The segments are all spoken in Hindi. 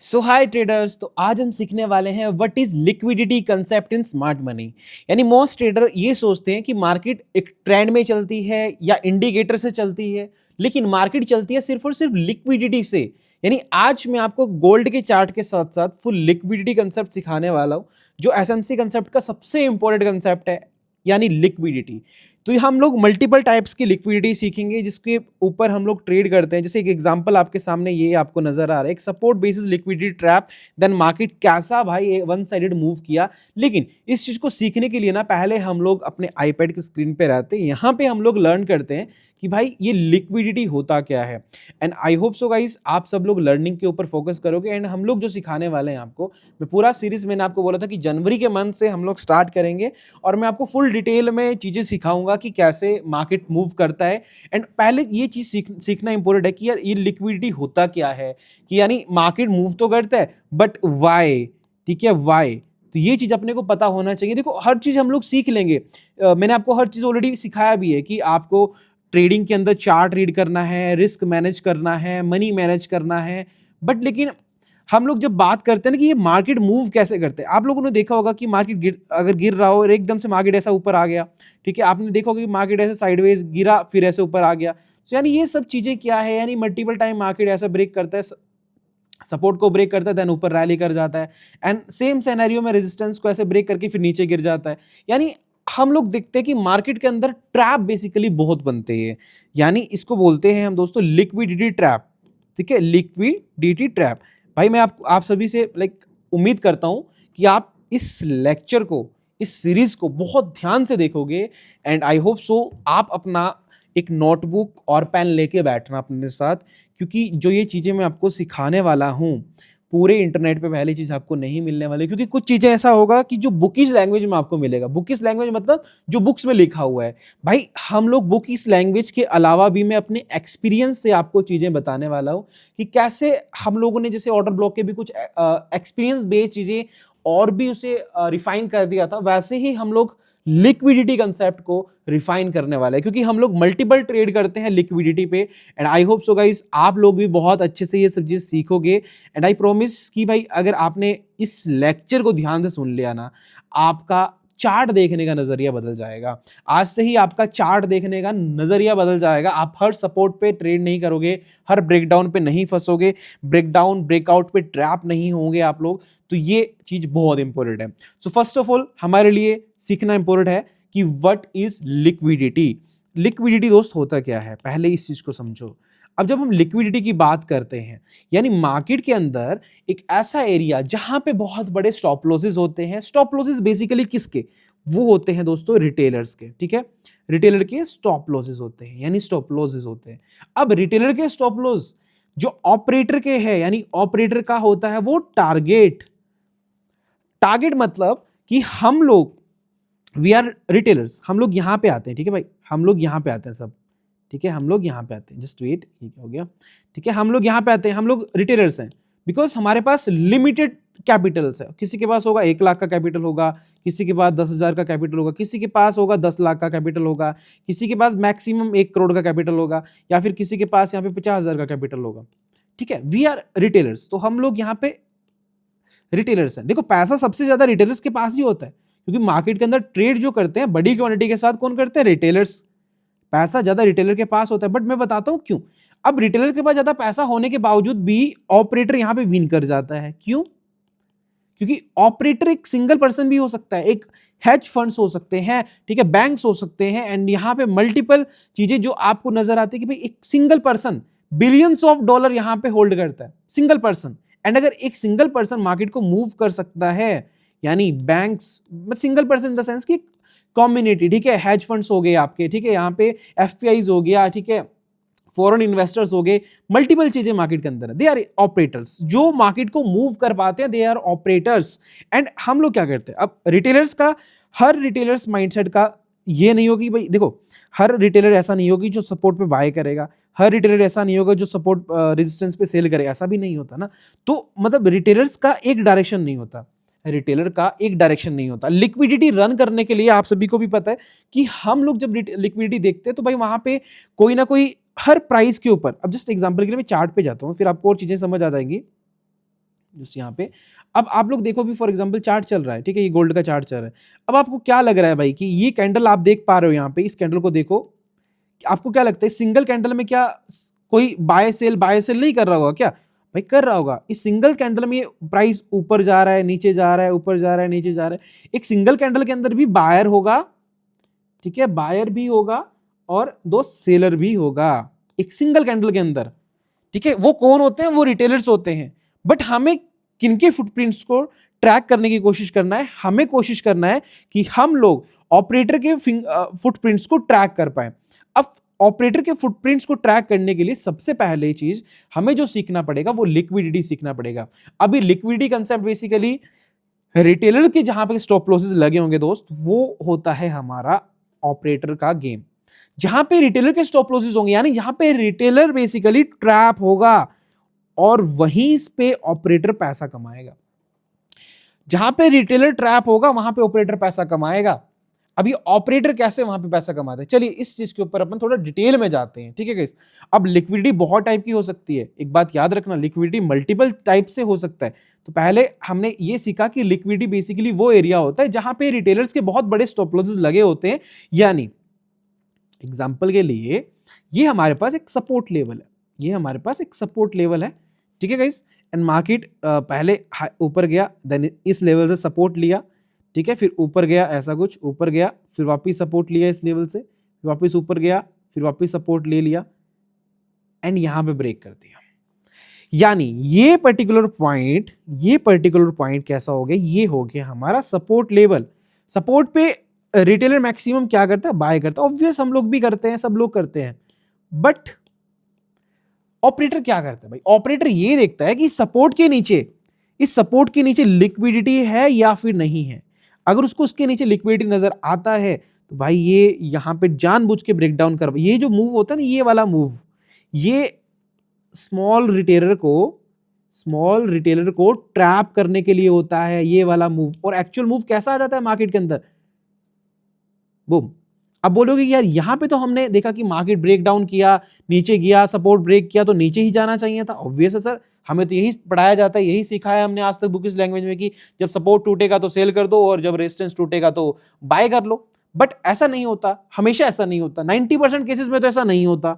सो हाय ट्रेडर्स। तो आज हम सीखने वाले हैं what is liquidity concept in smart money. यानी मोस्ट ट्रेडर ये सोचते हैं कि मार्केट एक ट्रेंड में चलती है या इंडिकेटर से चलती है, लेकिन मार्केट चलती है सिर्फ और सिर्फ लिक्विडिटी से। यानी आज मैं आपको गोल्ड के चार्ट के साथ साथ फुल लिक्विडिटी कंसेप्ट सिखाने वाला हूं, जो एसएमसी कंसेप्ट का सबसे इंपॉर्टेंट कंसेप्ट है, यानी लिक्विडिटी। तो ये हम लोग मल्टीपल टाइप्स की लिक्विडिटी सीखेंगे जिसके ऊपर हम लोग ट्रेड करते हैं। जैसे एक एग्जांपल आपके सामने ये आपको नजर आ रहा है, एक support basis liquidity trap, then market कैसा भाई वन साइडेड मूव किया। लेकिन इस चीज को सीखने के लिए ना पहले हम लोग अपने आईपैड की स्क्रीन पे रहते हैं, यहाँ पे हम लोग लर्न करते हैं कि भाई ये लिक्विडिटी होता क्या है। And I hope so guys आप सब लोग लर्निंग के ऊपर फोकस करोगे। एंड हम लोग जो सिखाने वाले हैं आपको, मैं पूरा सीरीज मैंने आपको बोला था कि जनवरी के मंथ से हम लोग स्टार्ट करेंगे और मैं आपको फुल डिटेल में चीजें सिखाऊंगा कि कैसे मार्केट मूव करता है। एंड पहले ये चीज सीखना इंपॉर्टेंट है कि यार ये लिक्विडिटी होता क्या है, कि यानी मार्केट मूव तो करता है बट वाई। ठीक है, वाई। तो ये चीज अपने को पता होना चाहिए। देखो हर चीज हम लोग सीख लेंगे, मैंने आपको हर चीज ऑलरेडी सिखाया भी है कि आपको ट्रेडिंग के अंदर चार्ट रीड करना है, रिस्क मैनेज करना है, मनी मैनेज करना है। बट लेकिन हम लोग जब बात करते हैं ना कि ये मार्केट मूव कैसे करते हैं, आप लोगों ने देखा होगा कि मार्केट अगर गिर रहा हो और एकदम से मार्केट ऐसा ऊपर आ गया। ठीक है, आपने देखा होगा कि मार्केट ऐसे साइडवेज गिरा फिर ऐसे ऊपर आ गया। तो यानी ये सब चीजें क्या है, यानी मल्टीपल टाइम मार्केट ऐसा ब्रेक करता है, सपोर्ट को ब्रेक करता है, देन ऊपर रैली कर जाता है, एंड सेम सिनेरियो में रेजिस्टेंस को ऐसे ब्रेक करके फिर नीचे गिर जाता है। यानी हम लोग देखते हैं कि मार्केट के अंदर ट्रैप बेसिकली बहुत बनते हैं, यानी इसको बोलते हैं हम दोस्तों लिक्विडिटी ट्रैप। ठीक है, लिक्विडिटी ट्रैप। भाई मैं आप सभी से उम्मीद करता हूं कि आप इस लेक्चर को, इस सीरीज को बहुत ध्यान से देखोगे। एंड आई होप सो आप अपना एक नोटबुक और पेन लेके बैठना अपने साथ, क्योंकि जो ये चीजें मैं आपको सिखाने वाला हूं पूरे इंटरनेट पे पहली चीज आपको नहीं मिलने वाली। क्योंकि कुछ चीजें ऐसा होगा कि जो बुकिश लैंग्वेज में आपको मिलेगा। बुकिश लैंग्वेज मतलब जो बुक्स में लिखा हुआ है। भाई हम लोग बुकिश लैंग्वेज के अलावा भी मैं अपने एक्सपीरियंस से आपको चीजें बताने वाला हूं कि कैसे हम लोगों ने, जैसे ऑर्डर ब्लॉक के भी कुछ एक्सपीरियंस बेस्ड चीजें और भी उसे रिफाइन कर दिया था, वैसे ही हम लोग लिक्विडिटी कंसेप्ट को रिफाइन करने वाला है, क्योंकि हम लोग मल्टीपल ट्रेड करते हैं लिक्विडिटी पे। And I hope so guys आप लोग भी बहुत अच्छे से ये सब चीज सीखोगे। एंड आई प्रॉमिस कि भाई अगर आपने इस लेक्चर को ध्यान से सुन लिया ना, आपका चार्ट देखने का नजरिया बदल जाएगा। आज से ही आपका चार्ट देखने का नजरिया बदल जाएगा। आप हर सपोर्ट पे ट्रेड नहीं करोगे, हर ब्रेकडाउन पे नहीं फंसोगे, ब्रेकडाउन ब्रेकआउट पे ट्रैप नहीं होंगे आप लोग। तो ये चीज बहुत इंपॉर्टेंट है। सो फर्स्ट ऑफ ऑल हमारे लिए सीखना इंपॉर्टेंट है कि व्हाट इज लिक्विडिटी। लिक्विडिटी दोस्त होता क्या है, पहले इस चीज को समझो। अब जब हम लिक्विडिटी की बात करते हैं, यानी मार्केट के अंदर एक ऐसा एरिया जहां पे बहुत बड़े स्टॉप लॉसेस होते हैं। स्टॉप लॉसेस बेसिकली किसके, वो होते हैं दोस्तों रिटेलर्स के। ठीक है, रिटेलर के स्टॉप लॉसेस होते हैं, यानी स्टॉप लॉसेस होते हैं। अब रिटेलर के स्टॉप लॉस जो ऑपरेटर के हैं, यानी ऑपरेटर का होता है वो टारगेट। टारगेट मतलब कि हम लोग, वी आर रिटेलर्स, हम लोग यहां पे आते हैं। ठीक है भाई, हम लोग यहां पे आते हैं सब। ठीक है, हम लोग यहां पे आते हैं, जस्ट वेट, ये क्या हो गया। ठीक है, हम लोग यहां पे आते हैं, हम लोग रिटेलर्स हैं, बिकॉज हमारे पास लिमिटेड कैपिटल्स है। किसी के पास होगा 1 लाख का कैपिटल होगा, किसी के पास 10,000 का कैपिटल होगा, किसी के पास होगा 10 लाख का कैपिटल होगा, किसी के पास मैक्सिमम 1 करोड़ का कैपिटल होगा, या फिर किसी के पास यहाँ पे 50,000 का कैपिटल होगा। ठीक है, वी आर रिटेलर्स, तो हम लोग यहाँ पे रिटेलर्स हैं। देखो पैसा सबसे ज्यादा रिटेलर्स के पास ही होता है, क्योंकि मार्केट के अंदर ट्रेड जो करते हैं बड़ी क्वांटिटी के साथ कौन करते हैं, रिटेलर्स। पैसा ज्यादा रिटेलर के पास होता है। बट मैं बताता हूं क्यों। अब रिटेलर के पास ज्यादा पैसा होने के बावजूद भी ऑपरेटर यहां पे विन कर जाता है। क्यों? क्योंकि ऑपरेटर एक सिंगल पर्सन भी हो सकता है, एक हेज फंड्स हो सकते हैं, ठीक है, बैंक्स हो सकते हैं। एंड यहां पे मल्टीपल चीजें जो आपको नजर आती है कि भाई एक single person billions of dollar यहां पे होल्ड करता है, सिंगल पर्सन। एंड अगर एक सिंगल पर्सन मार्केट को मूव कर सकता है, यानी banks, single person in the sense की कम्युनिटी, ठीक है, हेज फंड्स हो गए आपके, ठीक है, यहाँ पे एफपीआईज हो गया, ठीक है, फॉरेन इन्वेस्टर्स हो गए, मल्टीपल चीजें मार्केट के अंदर है, दे आर ऑपरेटर्स। जो मार्केट को मूव कर पाते हैं, दे आर ऑपरेटर्स। एंड हम लोग क्या करते हैं, अब रिटेलर्स का, हर रिटेलर्स माइंडसेट का ये नहीं होगी भाई, देखो हर रिटेलर ऐसा नहीं होगी जो सपोर्ट पे बाय करेगा, हर रिटेलर ऐसा नहीं होगा जो सपोर्ट रेजिस्टेंस पे सेल करेगा, ऐसा भी नहीं होता ना। तो मतलब रिटेलर्स का एक डायरेक्शन नहीं होता, रिटेलर का एक डायरेक्शन नहीं होता। लिक्विडिटी रन करने के लिए आप सभी को भी पता है कि हम लोग जब लिक्विडिटी देखते हैं तो भाई वहां पे कोई ना कोई हर प्राइस के ऊपर, अब जस्ट एग्जांपल के लिए मैं चार्ट पे जाता हूं, फिर आपको और चीजें समझ आ जाएंगी। जैसे यहाँ पे अब आप लोग देखो भी, फॉर एग्जांपल चार्ट चल रहा है, ठीक है, ये गोल्ड का चार्ट चल रहा है। अब आपको क्या लग रहा है भाई कि ये कैंडल आप देख पा रहे हो यहाँ पे, इस कैंडल को देखो, आपको क्या लगता है सिंगल कैंडल में क्या कोई बाय सेल नहीं कर रहा होगा क्या? भाई कर रहा होगा। इस सिंगल कैंडल में ये प्राइस ऊपर जा रहा है, नीचे जा रहा है, ऊपर जा रहा है, नीचे जा रहा है। एक सिंगल कैंडल के अंदर भी बायर होगा, ठीक है, बायर भी होगा और दो सेलर भी होगा एक सिंगल कैंडल के अंदर, ठीक है। वो कौन होते हैं? वो रिटेलर्स होते हैं। बट हमें किनके फुटप्रिंट्स को ट्रैक करने की कोशिश करना है? हमें कोशिश करना है कि हम लोग ऑपरेटर के फुटप्रिंट्स को ट्रैक कर पाए। अब ऑपरेटर के फुटप्रिंट्स को ट्रैक करने के लिए सबसे पहले चीज हमें जो सीखना पड़ेगा वो लिक्विडिटी सीखना पड़ेगा। अभी लिक्विडिटी कंसेप्ट बेसिकली रिटेलर के जहां पे स्टॉप लॉसेस लगे होंगे दोस्त, वो होता है हमारा ऑपरेटर का गेम। जहां पे रिटेलर के स्टॉप लॉसेस होंगे, यानी जहां पे रिटेलर बेसिकली ट्रैप होगा और वहीं पे ऑपरेटर पैसा कमाएगा। जहां पे रिटेलर ट्रैप होगा वहां पे ऑपरेटर पैसा कमाएगा। अभी ऑपरेटर कैसे वहां पे पैसा कमाते हैं, चलिए इस चीज के ऊपर अपन थोड़ा डिटेल में जाते हैं, ठीक है गाइस। अब लिक्विडिटी बहुत टाइप की हो सकती है, एक बात याद रखना, लिक्विडिटी मल्टीपल टाइप से हो सकता है। तो पहले हमने ये सीखा कि लिक्विडिटी बेसिकली वो एरिया होता है जहां पे रिटेलर्स के बहुत बड़े स्टॉप लॉसेस लगे होते हैं। यानी एग्जाम्पल के लिए ये हमारे पास एक सपोर्ट लेवल है, ये हमारे पास एक सपोर्ट लेवल है, ठीक है गाइस। एंड मार्केट पहले ऊपर गया, देन इस लेवल से सपोर्ट लिया, ठीक है, फिर ऊपर गया, ऐसा कुछ ऊपर गया, फिर वापस सपोर्ट लिया इस लेवल से, फिर वापस ऊपर गया, फिर वापस सपोर्ट ले लिया एंड यहां पे ब्रेक कर दिया। यानी ये पर्टिकुलर पॉइंट कैसा हो गया? ये हो गया हमारा सपोर्ट लेवल। सपोर्ट पे रिटेलर मैक्सिमम क्या करता है? बाय करता है। ऑब्वियस हम लोग भी करते हैं, सब लोग करते हैं। बट ऑपरेटर क्या करता है भाई? ऑपरेटर ये देखता है कि सपोर्ट के नीचे, इस सपोर्ट के नीचे लिक्विडिटी है या फिर नहीं है। अगर उसको उसके नीचे लिक्विडिटी नजर आता है तो भाई ये यहां पे जानबूझ के ब्रेकडाउन कर, ये जो मूव होता है ना, ये वाला मूव, ये स्मॉल रिटेलर को ट्रैप करने के लिए होता है, ये वाला मूव। और एक्चुअल मूव कैसा आ जाता है मार्केट के अंदर? बूम। अब बोलोगे यार यहां पे तो हमने देखा कि मार्केट ब्रेक डाउन किया, नीचे गया, सपोर्ट ब्रेक किया, तो नीचे ही जाना चाहिए था। ऑब्वियस है सर, हमें तो यही पढ़ाया जाता है, यही सिखाया हमने आज तक बुकिश लैंग्वेज में कि जब सपोर्ट टूटेगा तो सेल कर दो और जब रेजिस्टेंस टूटेगा तो बाय कर लो। बट ऐसा नहीं होता, हमेशा ऐसा नहीं होता। 90% केसेस में तो ऐसा नहीं होता,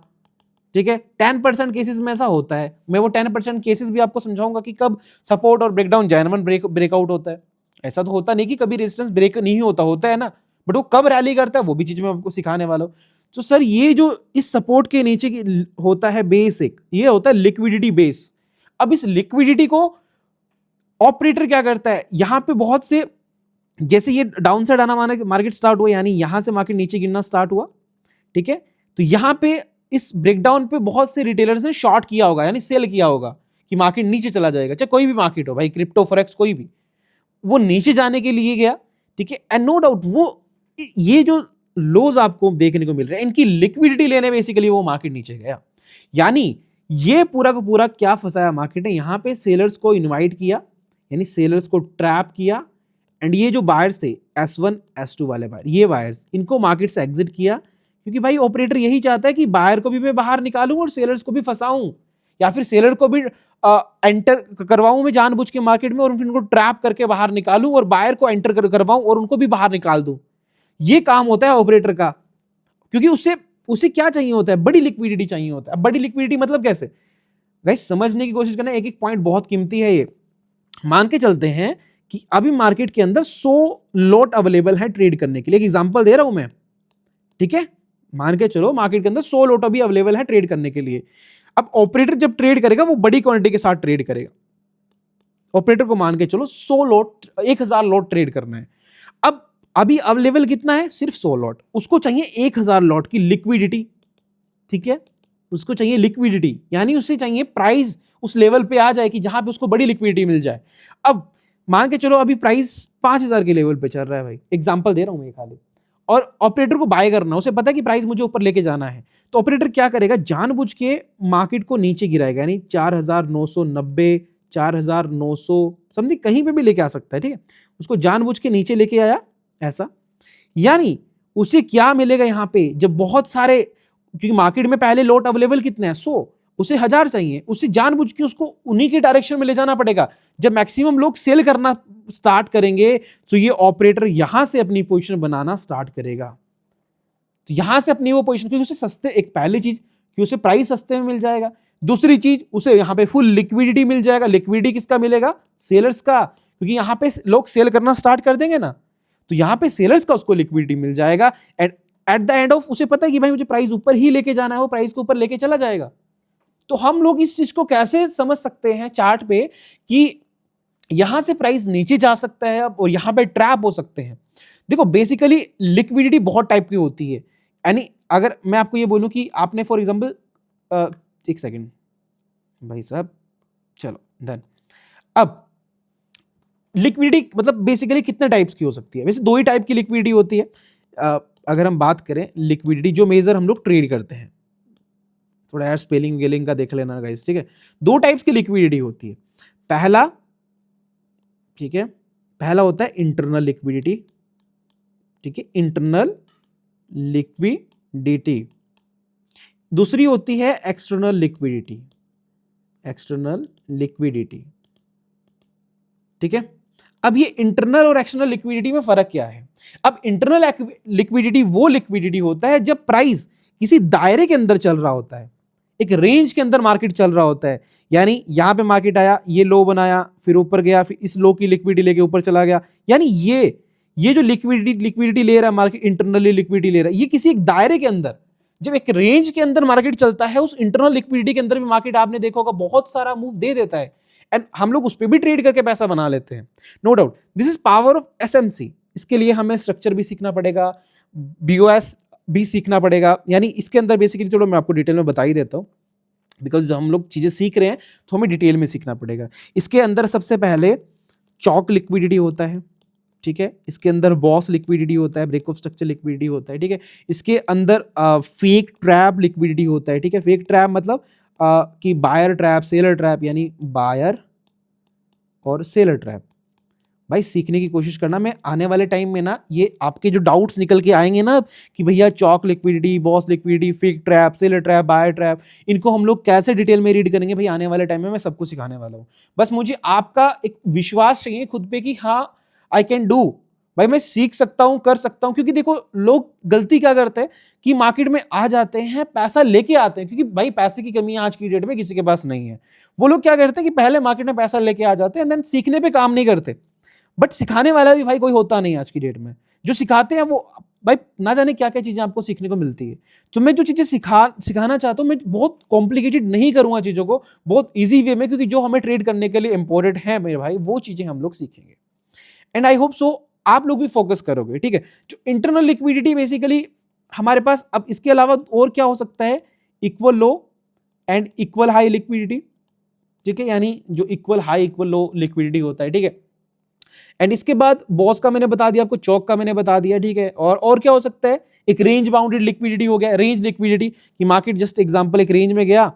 ठीक है। 10% केसेस में ऐसा होता है। मैं वो 10% केसेस भी आपको समझाऊंगा कि कब सपोर्ट और ब्रेकडाउन जेन्युइन ब्रेकआउट होता है। ऐसा तो होता नहीं कि कभी रेजिस्टेंस ब्रेक नहीं होता है ना, बट वो कब रैली करता है वो भी चीज मैं आपको सिखाने वाला हूं। तो सर ये जो इस सपोर्ट के नीचे की होता है बेसिक, ये होता है लिक्विडिटी बेस। अब इस लिक्विडिटी को ऑपरेटर क्या करता है? यहां पे बहुत से, जैसे ये डाउन साइड आना मार्केट स्टार्ट हुआ, यानी यहां से मार्केट नीचे गिरना स्टार्ट हुआ, ठीक है। तो यहां पे इस ब्रेकडाउन पे बहुत से रिटेलर्स ने शॉर्ट किया होगा, यानी सेल किया होगा कि मार्केट नीचे चला जाएगा, चाहे कोई भी मार्केट हो भाई, क्रिप्टो फॉरेक्स कोई भी, वो नीचे जाने के लिए गया, ठीक है। एंड नो डाउट वो ये जो लोज आपको देखने को मिल रहे हैं, इनकी लिक्विडिटी लेने बेसिकली वो मार्केट नीचे गया। यानी ये पूरा का पूरा क्या फंसाया मार्केट ने? यहां पे सेलर्स को इनवाइट किया, यानी सेलर्स को ट्रैप किया, एंड ये जो बायर्स थे S1 S2 वाले बायर, ये बायर्स, इनको मार्केट से एग्जिट किया, क्योंकि भाई ऑपरेटर यही चाहता है कि बायर को भी मैं बाहर निकालूं और सेलर्स को भी फंसाऊं, या फिर सेलर को भी एंटर करवाऊं मैं जानबूझ के मार्केट में और उनको ट्रैप करके बाहर निकालूं, और बायर को एंटर करवाऊं और उनको भी बाहर निकाल दूं। ये काम होता है ऑपरेटर का, क्योंकि उसे क्या चाहिए होता है? बड़ी लिक्विडिटी चाहिए होता है। बड़ी लिक्विडिटी मतलब कैसे? गाइस समझने की कोशिश करना, एक एक पॉइंट बहुत कीमती है। ये मान के चलते हैं कि अभी मार्केट के अंदर 100 लॉट अवेलेबल है ट्रेड करने के लिए, एक एग्जांपल दे रहा हूं मैं, ठीक है। मान के चलो मार्केट के अंदर 100 लॉट अभी अवेलेबल है ट्रेड करने के लिए। अब ऑपरेटर जब ट्रेड करेगा वो बड़ी क्वांटिटी के साथ ट्रेड करेगा। ऑपरेटर को मान के चलो 100 लॉट, 1000 लॉट ट्रेड करना है। अब अभी अवेलेबल कितना है? सिर्फ 100 लॉट। उसको चाहिए 1000 लॉट की लिक्विडिटी, ठीक है। उसको चाहिए लिक्विडिटी, यानी उसे चाहिए प्राइस उस लेवल पे आ जाए कि जहां पे उसको बड़ी लिक्विडिटी मिल जाए। अब मान के चलो अभी प्राइस 5000 के लेवल पे चल रहा है भाई, एग्जांपल दे रहा हूं मैं खाली, और ऑपरेटर को बाय करना, उसे पता है कि प्राइस मुझे ऊपर लेके जाना है। तो ऑपरेटर क्या करेगा? जानबूझ के मार्केट को नीचे गिराएगा, यानी 4990, 4900 समथिंग कहीं पे भी लेके आ सकता है, ठीक है। उसको जानबूझ के नीचे लेके आया ऐसा, यानी उसे क्या मिलेगा यहां पे? जब बहुत सारे, क्योंकि मार्केट में पहले लॉट अवेलेबल कितने हैं? 100, उसे 1000 चाहिए, उसे जानबूझ के उसको उन्हीं के डायरेक्शन में ले जाना पड़ेगा जब मैक्सिमम लोग सेल करना स्टार्ट करेंगे तो ये ऑपरेटर यहां से अपनी पोजीशन बनाना स्टार्ट करेगा। तो यहां से अपनी वो पोजीशन, क्योंकि उसे सस्ते, एक पहली चीज कि उसे प्राइस सस्ते में मिल जाएगा, दूसरी चीज उसे यहां पे फुल लिक्विडिटी मिल जाएगा। लिक्विडिटी किसका मिलेगा? सेलर्स का, क्योंकि यहां पे लोग सेल करना स्टार्ट कर देंगे ना, तो यहां पे सेलर्स का उसको लिक्विडिटी मिल जाएगा। एट द एंड ऑफ उसे पता है कि भाई मुझे प्राइस ऊपर ही लेके जाना है, वो प्राइस को ऊपर लेके चला जाएगा। तो हम लोग इस चीज को कैसे समझ सकते हैं चार्ट पे कि यहां से प्राइस नीचे जा सकता है और यहां पे ट्रैप हो सकते हैं। देखो बेसिकली लिक्विडिटी बहुत टाइप की होती है। यानी अगर मैं आपको ये बोलूं कि आपने फॉर एग्जांपल, एक सेकंड भाई साहब, चलो डन। अब लिक्विडिटी मतलब बेसिकली कितने टाइप्स की हो सकती है? वैसे दो ही टाइप की लिक्विडिटी होती है। अगर हम बात करें लिक्विडिटी जो मेजर हम लोग ट्रेड करते हैं, थोड़ा यार स्पेलिंग वेलिंग का देख लेना गाइस, ठीक है। दो टाइप्स की लिक्विडिटी होती है। पहला, ठीक है, पहला होता है इंटरनल लिक्विडिटी, ठीक है, इंटरनल लिक्विडिटी। दूसरी होती है एक्सटर्नल लिक्विडिटी, एक्सटर्नल लिक्विडिटी, ठीक है। अब ये इंटरनल और एक्सटर्नल लिक्विडिटी में फर्क क्या है? अब इंटरनल लिक्विडिटी वो लिक्विडिटी होता है जब प्राइस किसी दायरे के अंदर चल रहा होता है, एक रेंज के अंदर मार्केट चल रहा होता है। यानी यहां पे मार्केट आया, ये लो बनाया, फिर ऊपर गया, फिर इस लो की लिक्विडिटी लेके ऊपर चला गया। यानी ये जो लिक्विडिटी ले रहा है मार्केट, इंटरनली लिक्विडिटी ले रहा है, ये किसी एक दायरे के अंदर, जब एक रेंज के अंदर मार्केट चलता है, उस इंटरनल लिक्विडिटी के अंदर भी मार्केट आपने देखा होगा बहुत सारा मूव दे देता है, एंड हम लोग उस पर भी ट्रेड करके पैसा बना लेते हैं। No doubt this is power of SMC. इसके लिए हमें स्ट्रक्चर भी सीखना पड़ेगा, बीओएस भी सीखना पड़ेगा। यानी इसके अंदर बेसिकली, चलो मैं आपको डिटेल में बता ही देता हूं, बिकॉज हम लोग चीजें सीख रहे हैं तो हमें डिटेल में सीखना पड़ेगा। इसके अंदर सबसे पहले चॉक लिक्विडिटी होता है, ठीक है। इसके अंदर बॉस लिक्विडिटी होता है, ब्रेक ऑफ स्ट्रक्चर लिक्विडिटी होता है, ठीक है। इसके अंदर फेक ट्रैप लिक्विडिटी होता है, ठीक है। फेक ट्रैप मतलब कि बायर ट्रैप, सेलर ट्रैप, यानी बायर और सेलर ट्रैप। भाई सीखने की कोशिश करना। मैं आने वाले टाइम में ना, ये आपके जो डाउट्स निकल के आएंगे ना कि भैया CHoCH liquidity, BOS liquidity, fake trap, seller trap, buyer trap, इनको हम लोग कैसे डिटेल में रीड करेंगे, भाई आने वाले टाइम में मैं सबको सिखाने वाला हूं। बस मुझे आपका एक विश्वास चाहिए खुद पे कि हाँ आई कैन डू, भाई मैं सीख सकता हूं, कर सकता हूं। क्योंकि देखो लोग गलती क्या करते हैं कि मार्केट में आ जाते हैं, पैसा लेके आते हैं, क्योंकि भाई पैसे की कमी आज की डेट में किसी के पास नहीं है। वो लोग क्या करते हैं कि पहले मार्केट में पैसा लेके आ जाते हैं, देन सीखने पे काम नहीं करते। बट सिखाने वाला भी भाई कोई होता नहीं आज की डेट में। जो सिखाते हैं वो भाई ना जाने क्या क्या चीजें आपको सीखने को मिलती है। तो मैं जो चीजें सिखाना चाहता हूं, मैं बहुत कॉम्प्लिकेटेड नहीं करूंगा चीजों को, बहुत इजी वे में, क्योंकि जो हमें ट्रेड करने के लिए इंपॉर्टेंट है मेरे भाई, वो चीजें हम लोग सीखेंगे। एंड आई होप सो आप लोग भी फोकस करोगे, ठीक है। जो इंटरनल लिक्विडिटी बेसिकली हमारे पास, अब इसके अलावा और क्या हो सकता है? Equal low and equal high liquidity, ठीक है। यानी जो इक्वल हाई इक्वल लो लिक्विडिटी होता है, ठीक है। एंड इसके बाद बॉस का मैंने बता दिया आपको, चौक का मैंने बता दिया, ठीक है। और क्या हो सकता है? एक रेंज बाउंडेड लिक्विडिटी हो गया, रेंज लिक्विडिटी कि मार्केट जस्ट एग्जांपल एक रेंज में गया,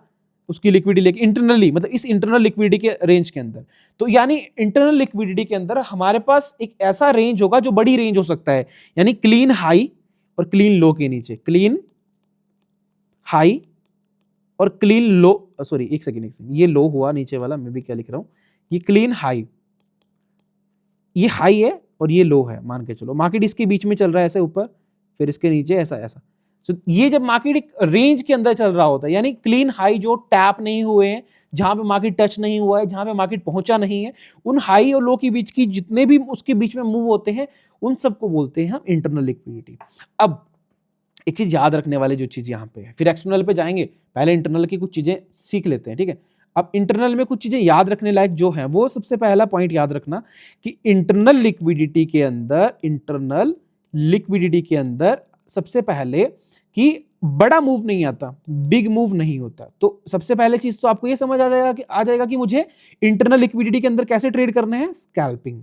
उसकी लिक्विडिटी लेके इंटरनली, मतलब इस इंटरनल लिक्विडिटी के रेंज के अंदर। तो यानी इंटरनल लिक्विडिटी के अंदर हमारे पास एक ऐसा रेंज होगा जो बड़ी रेंज हो सकता है, यानी क्लीन हाई और क्लीन लो के नीचे, क्लीन हाई और क्लीन लो, सॉरी एक सेकेंड, ये लो हुआ नीचे वाला, मैं भी क्या लिख रहा हूं, ये क्लीन हाई, ये हाई है और ये लो है, मान के चलो मार्केट इसके बीच में चल रहा है ऐसे ऊपर, फिर इसके नीचे ऐसा ऐसा। सो ये जब मार्केट एक रेंज के अंदर चल रहा होता है, यानी क्लीन हाई जो टैप नहीं हुए हैं, जहां पे मार्केट टच नहीं हुआ है, जहां पे मार्केट पहुंचा नहीं है, उन हाई और लो के बीच की जितने भी उसके बीच में मूव होते हैं, उन सबको बोलते हैं हम इंटरनल लिक्विडिटी। अब एक चीज याद रखने वाली जो चीज यहां पे है, फिर एक्सटर्नल पे जाएंगे, पहले इंटरनल की कुछ चीजें सीख लेते हैं, ठीक है। अब इंटरनल में कुछ चीजें याद रखने लायक जो है, वो सबसे पहला पॉइंट याद रखना कि इंटरनल लिक्विडिटी के अंदर, इंटरनल लिक्विडिटी के अंदर सबसे पहले कि बड़ा मूव नहीं आता, बिग मूव नहीं होता। तो सबसे पहले चीज तो आपको ये समझ आ जाएगा कि मुझे इंटरनल लिक्विडिटी के अंदर कैसे ट्रेड करने हैं, स्कैल्पिंग।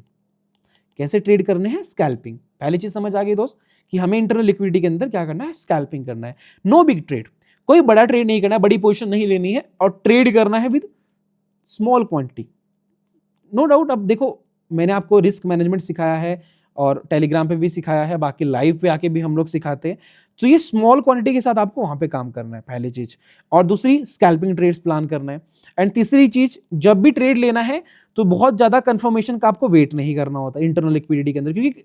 कैसे ट्रेड करने हैं, स्कैल्पिंग। पहली चीज समझ आ गई दोस्त कि हमें इंटरनल लिक्विडिटी के अंदर क्या करना है, स्कैल्पिंग करना है। नो बिग ट्रेड, कोई बड़ा ट्रेड नहीं करना है, बड़ी पोजीशन नहीं लेनी है, और ट्रेड करना है with small quantity. No doubt. अब देखो मैंने आपको रिस्क मैनेजमेंट सिखाया है, और टेलीग्राम पे भी सिखाया है, बाकी लाइव पे आके भी हम लोग सिखाते हैं। तो ये स्मॉल क्वांटिटी के साथ आपको वहां पे काम करना है, पहली चीज। और दूसरी, स्कैल्पिंग ट्रेड्स प्लान करना है। एंड तीसरी चीज, जब भी ट्रेड लेना है तो बहुत ज्यादा कंफर्मेशन का आपको वेट नहीं करना होता इंटरनल लिक्विडिटी के अंदर, क्योंकि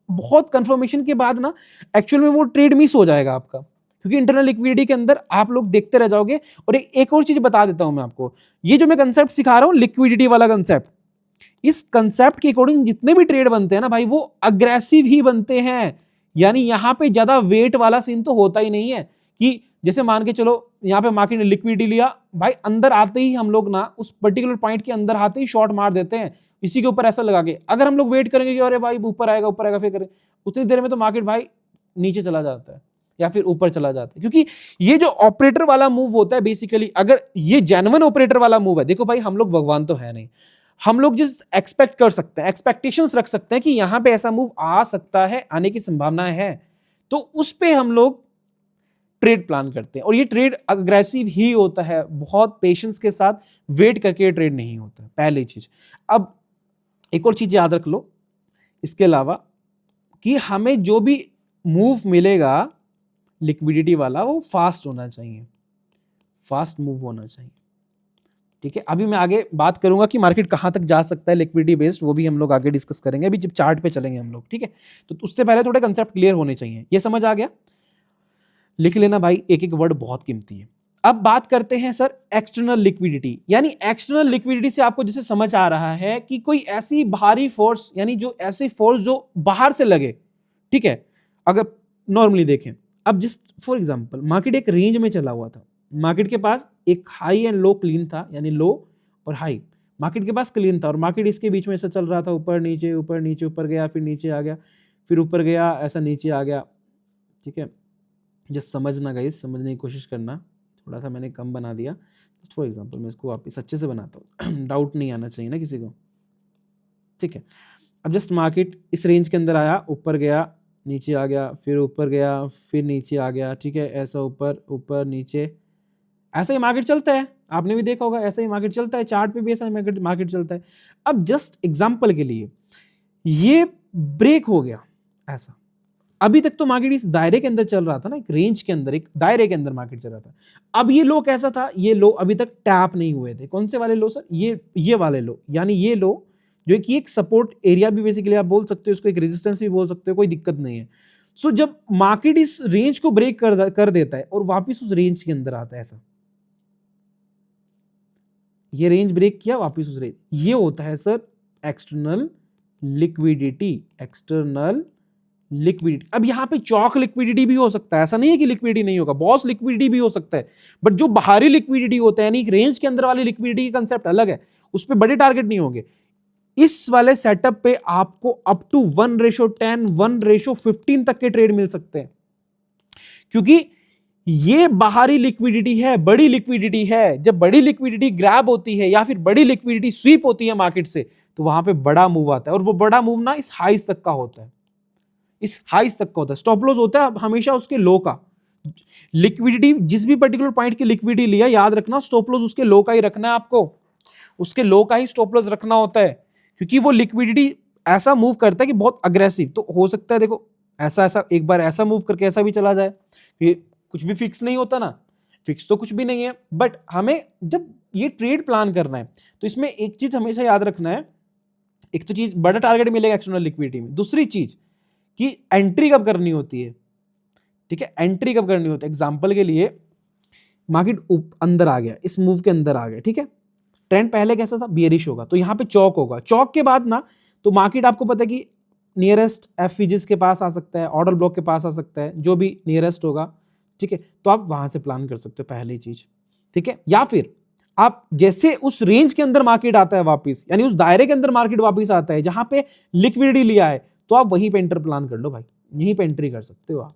बहुत कंफर्मेशन के बाद ना एक्चुअल में वो ट्रेड मिस हो जाएगा आपका, क्योंकि इंटरनल लिक्विडिटी के अंदर आप लोग देखते रह जाओगे। और एक और चीज बता देता हूं मैं आपको, ये जो मैं कंसेप्ट सिखा रहा हूं लिक्विडिटी वाला कंसेप्ट, इस कंसेप्ट के अकॉर्डिंग जितने भी ट्रेड बनते हैं ना भाई, वो अग्रेसिव ही बनते हैं। यानी यहां पे ज्यादा वेट वाला सीन तो होता ही नहीं है कि जैसे मान के चलो यहां पे मार्केट ने लिक्विडिटी लिया भाई, अंदर आते ही हम लोग ना उस पर्टिकुलर पॉइंट के अंदर आते ही शॉर्ट मार देते हैं इसी के ऊपर ऐसा लगा के। अगर हम लोग वेट करेंगे कि अरे भाई ऊपर आएगा फिर करें, उतनी देर में तो मार्केट भाई नीचे चला जाता है या फिर ऊपर चला जाता है। क्योंकि ये जो ऑपरेटर वाला मूव होता है बेसिकली, अगर ये जेन्युइन ऑपरेटर वाला मूव है, देखो भाई हम लोग भगवान तो है नहीं, हम लोग जिस एक्सपेक्ट कर सकते हैं, एक्सपेक्टेशंस रख सकते हैं कि यहां पे ऐसा मूव आ सकता है, आने की संभावना है, तो उस पे हम लोग ट्रेड प्लान करते हैं। और ये ट्रेड अग्रेसिव ही होता है, बहुत पेशेंस के साथ वेट करके ट्रेड नहीं होता, पहली चीज। अब एक और चीज याद रख लो इसके अलावा, कि हमें जो भी मूव मिलेगा लिक्विडिटी वाला, वो फास्ट होना चाहिए, फास्ट मूव होना चाहिए। ठीक है, अभी मैं आगे बात करूंगा कि मार्केट कहां तक जा सकता है लिक्विडिटी बेस्ड, वो भी हम लोग आगे डिस्कस करेंगे, अभी जब चार्ट पे चलेंगे हम लोग। ठीक है, तो उससे पहले थोड़े कंसेप्ट क्लियर होने चाहिए। ये समझ आ गया? लिख लेना भाई, एक एक वर्ड बहुत कीमती है। अब बात करते हैं सर एक्सटर्नल लिक्विडिटी। यानी एक्सटर्नल लिक्विडिटी से आपको जैसे समझ आ रहा है कि कोई ऐसी बाहरी फोर्स, यानी जो ऐसी फोर्स जो बाहर से लगे। ठीक है, अगर नॉर्मली देखें, अब जस्ट फॉर एग्जांपल मार्केट एक रेंज में चला हुआ था, मार्केट के पास एक हाई एंड लो क्लीन था, यानी लो और हाई मार्केट के पास क्लीन था, और मार्केट इसके बीच में ऐसा चल रहा था, ऊपर नीचे ऊपर नीचे, ऊपर गया फिर नीचे आ गया, फिर ऊपर गया, ऐसा नीचे आ गया। ठीक है, जस्ट समझना गाइस, समझने की कोशिश करना, थोड़ा सा मैंने कम बना दिया जस्ट फॉर एग्जांपल, मैं इसको वापस अच्छे से बनाता हूँ डाउट नहीं आना चाहिए ना किसी को। ठीक है, अब जस्ट मार्केट इस रेंज के अंदर आया, ऊपर गया, नीचे आ गया, फिर ऊपर गया, फिर नीचे आ गया। ठीक है, ऐसा ऊपर ऊपर नीचे, ऐसा ही मार्केट चलता है, आपने भी देखा होगा, ऐसा ही मार्केट चलता है, चार्ट पे भी ऐसा ही मार्केट चलता है। अब जस्ट एग्जांपल के लिए ये ब्रेक हो गया ऐसा, अभी तक तो मार्केट इस दायरे के अंदर चल रहा था ना, एक रेंज के अंदर, एक दायरे के अंदर मार्केट चल रहा था। अब ये लो कैसा था, ये लो अभी तक टैप नहीं हुए थे। कौन से वाले लो सर? ये वाले लो, यानी ये लो जो कि एक सपोर्ट एरिया भी बेसिकली आप बोल सकते हो, इसको एक रेजिस्टेंस भी बोल सकते हो, कोई दिक्कत नहीं है। सो जब मार्केट इस रेंज को ब्रेक कर देता है और वापिस उस रेंज के अंदर आता है, ऐसा ये रेंज ब्रेक किया, वापिस उस रेंज, ये होता है sir external liquidity. External liquidity. अब यहां पे चौक लिक्विडिटी भी हो सकता है, ऐसा नहीं है कि लिक्विडिटी नहीं होगा, बॉस लिक्विडिटी भी हो सकता है, बट जो बाहरी लिक्विडिटी होता है, यानी रेंज के अंदर वाली लिक्विडिटी का कंसेप्ट अलग है, उस पर बड़े टारगेट नहीं होंगे। इस वाले सेटअप पे आपको अप टू 1:10, 1:15 तक के ट्रेड मिल सकते हैं, क्योंकि ये बाहरी लिक्विडिटी है, बड़ी लिक्विडिटी है। जब बड़ी लिक्विडिटी ग्रैब होती है या फिर बड़ी लिक्विडिटी स्वीप होती है मार्केट से, तो वहां पे बड़ा मूव आता है, और वो बड़ा मूव ना इस हाइस तक का होता है, इस हाइस तक का होता है। स्टॉप लॉस होता है हमेशा उसके लो का। लिक्विडिटी जिस भी पर्टिकुलर पॉइंट की लिक्विडिटी लिया, याद रखना स्टॉप लॉस उसके लो का ही रखना है आपको, उसके लो का ही स्टॉप लॉस रखना होता है, क्योंकि वो लिक्विडिटी ऐसा मूव करता है कि बहुत अग्रेसिव तो हो सकता है। देखो ऐसा एक बार ऐसा मूव करके ऐसा भी चला जाए, ये कुछ भी फिक्स नहीं होता ना, फिक्स तो कुछ भी नहीं है। बट हमें जब ये ट्रेड प्लान करना है तो इसमें एक चीज हमेशा याद रखना है, एक तो चीज बड़ा टारगेट मिलेगा एक्सटर्नल लिक्विडिटी में, दूसरी चीज कि एंट्री कब करनी होती है। ठीक है, एंट्री कब करनी होती है। एग्जांपल के लिए मार्केट अंदर आ गया, इस मूव के अंदर आ गया, ठीक है, ट्रेंड पहले कैसा था, बियरिश होगा, तो यहां पे चौक होगा, चौक के बाद ना तो मार्केट आपको पता है कि नियरेस्ट एफवीजीज के पास आ सकता है, ऑर्डर ब्लॉक के पास आ सकता है, जो भी नियरेस्ट होगा। ठीक है, तो आप वहां से प्लान कर सकते हो, पहली चीज। ठीक है, या फिर आप जैसे उस रेंज के अंदर मार्केट आता है वापस, यानी उस दायरे के अंदर मार्केट वापस आता है जहां पे लिक्विडिटी लिया है, तो आप वहीं पे एंटर प्लान कर लो भाई, यहीं पे एंट्री कर सकते हो आप,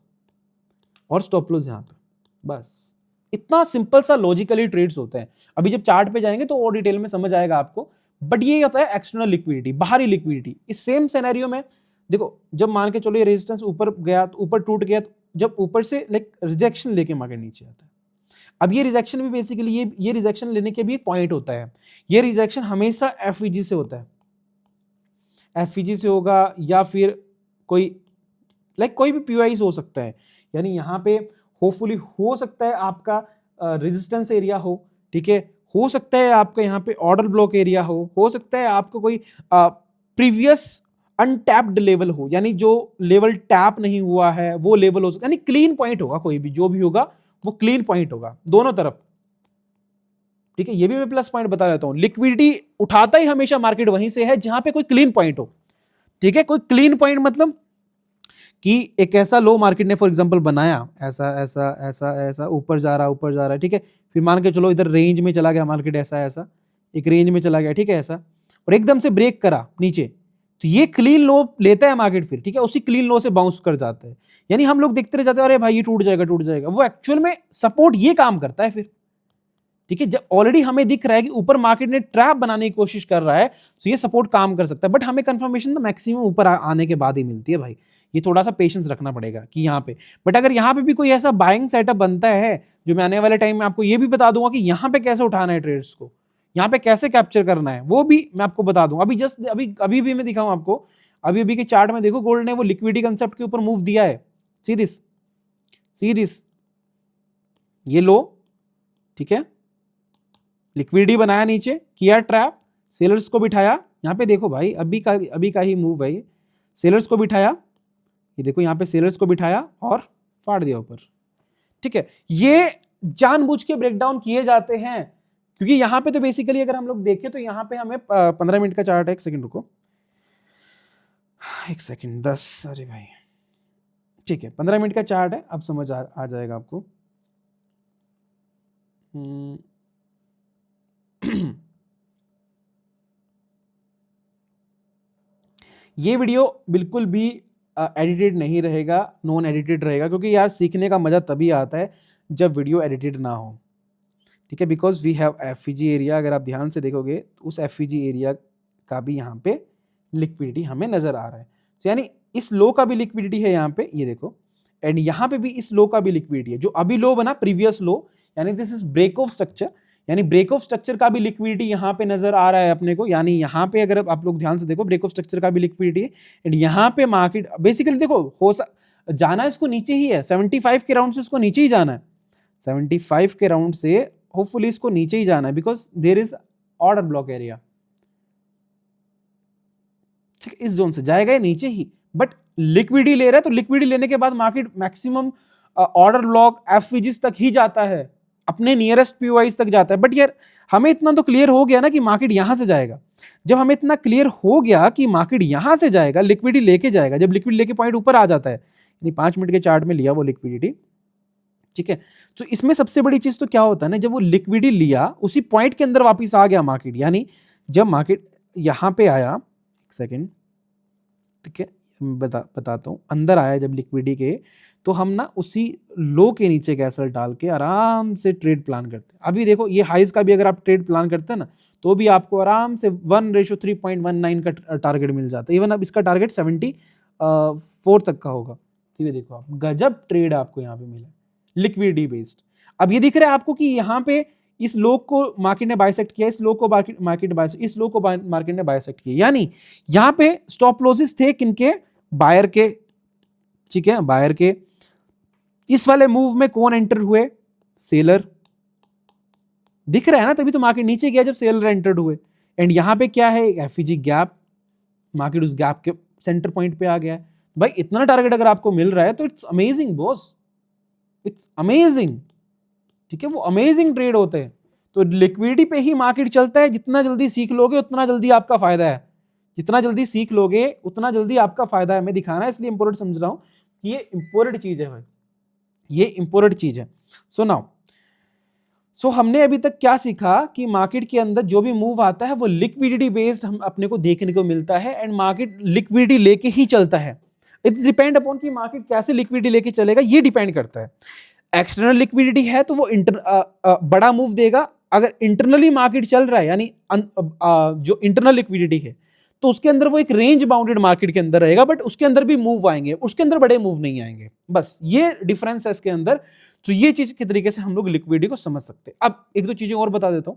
और स्टॉप लॉस यहां पे। बस इतना सिंपल सा लॉजिकली ट्रेड्स होते हैं। अभी जब चार्ट पे जाएंगे तो और डिटेल में समझ आएगा आपको, बट ये होता है एक्सटर्नल लिक्विडिटी, बाहरी लिक्विडिटी। इस सेम सिनेरियो में देखो, जब मान के चलो ये रेजिस्टेंस ऊपर गया, तो ऊपर टूट गया, तो जब ऊपर से लाइक रिजेक्शन लेके मार्केट नीचे आता है। अब ये रिजेक्शन भी बेसिकली ये रिजेक्शन लेने के भी एक पॉइंट होता है। ये रिजेक्शन हमेशा एफईजी से होता है, एफईजी से होगा, या फिर कोई कोई भी पीओआई हो सकता है, यानी यहाँ पे होपफुली हो सकता है आपका रेजिस्टेंस एरिया हो, ठीक है, हो सकता है आपका यहाँ पे ऑर्डर ब्लॉक एरिया हो सकता है आपको कोई प्रीवियस अनटैप्ड लेवल हो, यानी जो लेवल टैप नहीं हुआ है वो लेवल हो सकता है, यानी क्लीन पॉइंट होगा, कोई भी जो भी होगा वो क्लीन पॉइंट होगा दोनों तरफ, ठीक है। ये भी मैं प्लस पॉइंट बता देता हूं, लिक्विडिटी उठाता ही हमेशा मार्केट वहीं से है जहां पे कोई क्लीन पॉइंट हो, ठीक है। कोई क्लीन पॉइंट मतलब कि एक ऐसा लो मार्केट ने फॉर एग्जांपल बनाया, ऐसा ऐसा ऐसा ऐसा ऊपर जा रहा है, ठीक है, फिर मान के चलो इधर रेंज में चला गया मार्केट, ऐसा ऐसा एक रेंज में चला गया, ठीक है, ऐसा, और एकदम से ब्रेक करा नीचे, तो ये क्लीन लो लेता है मार्केट फिर, ठीक है, उसी क्लीन लो से बाउंस कर जाता है, यानी हम लोग देखते रह जाते हैं अरे भाई ये टूट जाएगा, वो एक्चुअल में सपोर्ट ये काम करता है फिर, ठीक है। जब ऑलरेडी हमें दिख रहा है कि ऊपर मार्केट ने ट्रैप बनाने की कोशिश कर रहा है, तो ये सपोर्ट काम कर सकता है, बट हमें कंफर्मेशन तो मैक्सिमम ऊपर आने के बाद ही मिलती है भाई, ये थोड़ा सा पेशेंस रखना पड़ेगा कि यहाँ पे, बट अगर यहाँ पे भी कोई ऐसा बाइंग सेटअप बनता है, जो मैं आने वाले टाइम में आपको ये भी बता दूंगा कि यहाँ पे कैसे उठाना है ट्रेड्स को, यहाँ पे कैसे कैप्चर करना है, वो भी मैं आपको बता दूंगा। अभी जस्ट अभी भी मैं दिखाऊं आपको, अभी के चार्ट में देखो गोल्ड ने वो लिक्विडिटी कंसेप्ट के ऊपर मूव दिया है, सी दिस ये लो, ठीक है, लिक्विडिटी बनाया, नीचे किया ट्रैप, सेलर्स को बिठाया, यहाँ पे देखो भाई अभी का ही मूव है ये, सेलर्स को बिठाया, ये देखो यहाँ पे सेलर्स को बिठाया और फाड़ दिया ऊपर, ठीक है। ये जानबूझ के ब्रेकडाउन किए जाते हैं, क्योंकि यहाँ पे तो बेसिकली अगर हम लोग देखें तो यहाँ पे हमें 15 मिनट का चार्ट है, एक सेकंड रुको, एक सेकंड 10, अरे भाई ठीक है 15 मिनट का चार्ट है, अब समझ आ जाएगा आपको। ये वीडियो बिल्कुल भी एडिटेड नहीं रहेगा, नॉन एडिटेड रहेगा, क्योंकि यार सीखने का मजा तभी आता है जब वीडियो एडिटेड ना हो, ठीक है। Because we have FEG area, अगर आप ध्यान से देखोगे तो उस एफईजी एरिया का भी यहाँ पे लिक्विडिटी हमें नजर आ रहा है, तो यानी इस लो का भी लिक्विडिटी है यहाँ पे, ये देखो, एंड यहाँ पे भी इस लो का भी लिक्विडिटी है, जो अभी लो बना प्रीवियस लो, यानी this is break of structure, यानी ब्रेक ऑफ स्ट्रक्चर का भी लिक्विडिटी यहाँ पे नजर आ रहा है अपने को, यानी यहाँ पे अगर आप लोग ध्यान से देखो ब्रेक ऑफ स्ट्रक्चर का भी लिक्विडिटी है, एंड यहाँ पे मार्केट बेसिकली देखो जाना इसको नीचे ही है, 75 के राउंड से इसको नीचे ही जाना है, 75 के राउंड से होपफुली इसको नीचे ही जाना है, because there is order block area, ठीक है, इस जोन से जाएगा ये नीचे ही, बट लिक्विडिटी ले रहा है, तो लिक्विडिटी लेने के बाद मार्केट मैक्सिमम ऑर्डर ब्लॉक एफवीजीज तक ही जाता है, अपने नियरेस्ट पीओआईज तक जाता है। बट यार हमें इतना तो क्लियर हो गया ना कि मार्केट यहां से जाएगा, जब हमें इतना क्लियर हो गया कि मार्केट यहां से जाएगा, लिक्विडिटी लेके जाएगा, जब लिक्विड लेके पॉइंट ऊपर आ जाता है, यानी 5 मिनट के चार्ट में लिया वो लिक्विडिटी, ठीक है, तो इसमें सबसे बड़ी चीज तो क्या होता है ना, जब वो लिक्विडिटी लिया उसी पॉइंट के अंदर वापस आ गया मार्केट, यानी जब मार्केट यहां पे आया, एक सेकेंड, ठीक है, बताता हूं, अंदर आया जब लिक्विडिटी के, तो हम ना उसी लो के नीचे कैसल डाल के आराम से ट्रेड प्लान करते हैं। अभी देखो ये हाइज का भी अगर आप ट्रेड प्लान करते हैं ना, तो भी आपको आराम से 1:3.19 का टारगेट मिल जाता है, इवन अब इसका टारगेट 74 तक का होगा, ठीक है। देखो आप गजब ट्रेड आपको यहाँ पे मिला लिक्विडिटी बेस्ड। अब ये दिख रहा है आपको कि यहाँ पे इस लो को मार्केट ने बाइसेक्ट किया, इस लो को मार्केट इस लो को मार्केट ने बाइसेक्ट किया, यानी यहाँ पे स्टॉप लॉसेस थे किनके, बायर के, ठीक है, बायर के। इस वाले मूव में कौन एंटर हुए, सेलर, दिख रहा है ना, तभी तो मार्केट नीचे गया जब सेलर एंटर्ड हुए, एंड यहां पे क्या है, एफईजी गैप, मार्केट उस गैप के सेंटर पॉइंट पे आ गया है। भाई इतना टारगेट अगर आपको मिल रहा है तो it's amazing boss, it's amazing, ठीक है, वो अमेजिंग ट्रेड होते हैं। तो लिक्विडिटी पे ही मार्केट चलता है, जितना जल्दी सीख लोगे उतना जल्दी आपका फायदा है, जितना जल्दी सीख लोगे उतना जल्दी आपका फायदा है। मैं दिखाना इसलिए इंपोर्टेंट समझ रहा हूं कि ये इंपोर्टेंट चीज है भाई, ये इंपोर्टेंट चीज है। सो नाउ हमने अभी तक क्या सीखा कि मार्केट के अंदर जो भी मूव आता है वो लिक्विडिटी बेस्ड हम अपने को देखने को मिलता है, एंड मार्केट लिक्विडिटी लेके ही चलता है। इट्स डिपेंड अपॉन कि मार्केट कैसे लिक्विडिटी लेके चलेगा, ये डिपेंड करता है। एक्सटर्नल लिक्विडिटी है तो वो बड़ा मूव देगा, अगर इंटरनली मार्केट चल रहा है यानी जो इंटरनल लिक्विडिटी है तो उसके अंदर वो एक रेंज बाउंडेड मार्केट के अंदर रहेगा, बट उसके अंदर भी मूव आएंगे, उसके अंदर बड़े मूव नहीं आएंगे, बस ये डिफरेंस है इसके अंदर। तो ये चीज के तरीके से हम लोग लिक्विडिटी को समझ सकते हैं। अब एक दो चीजें और बता देता हूं,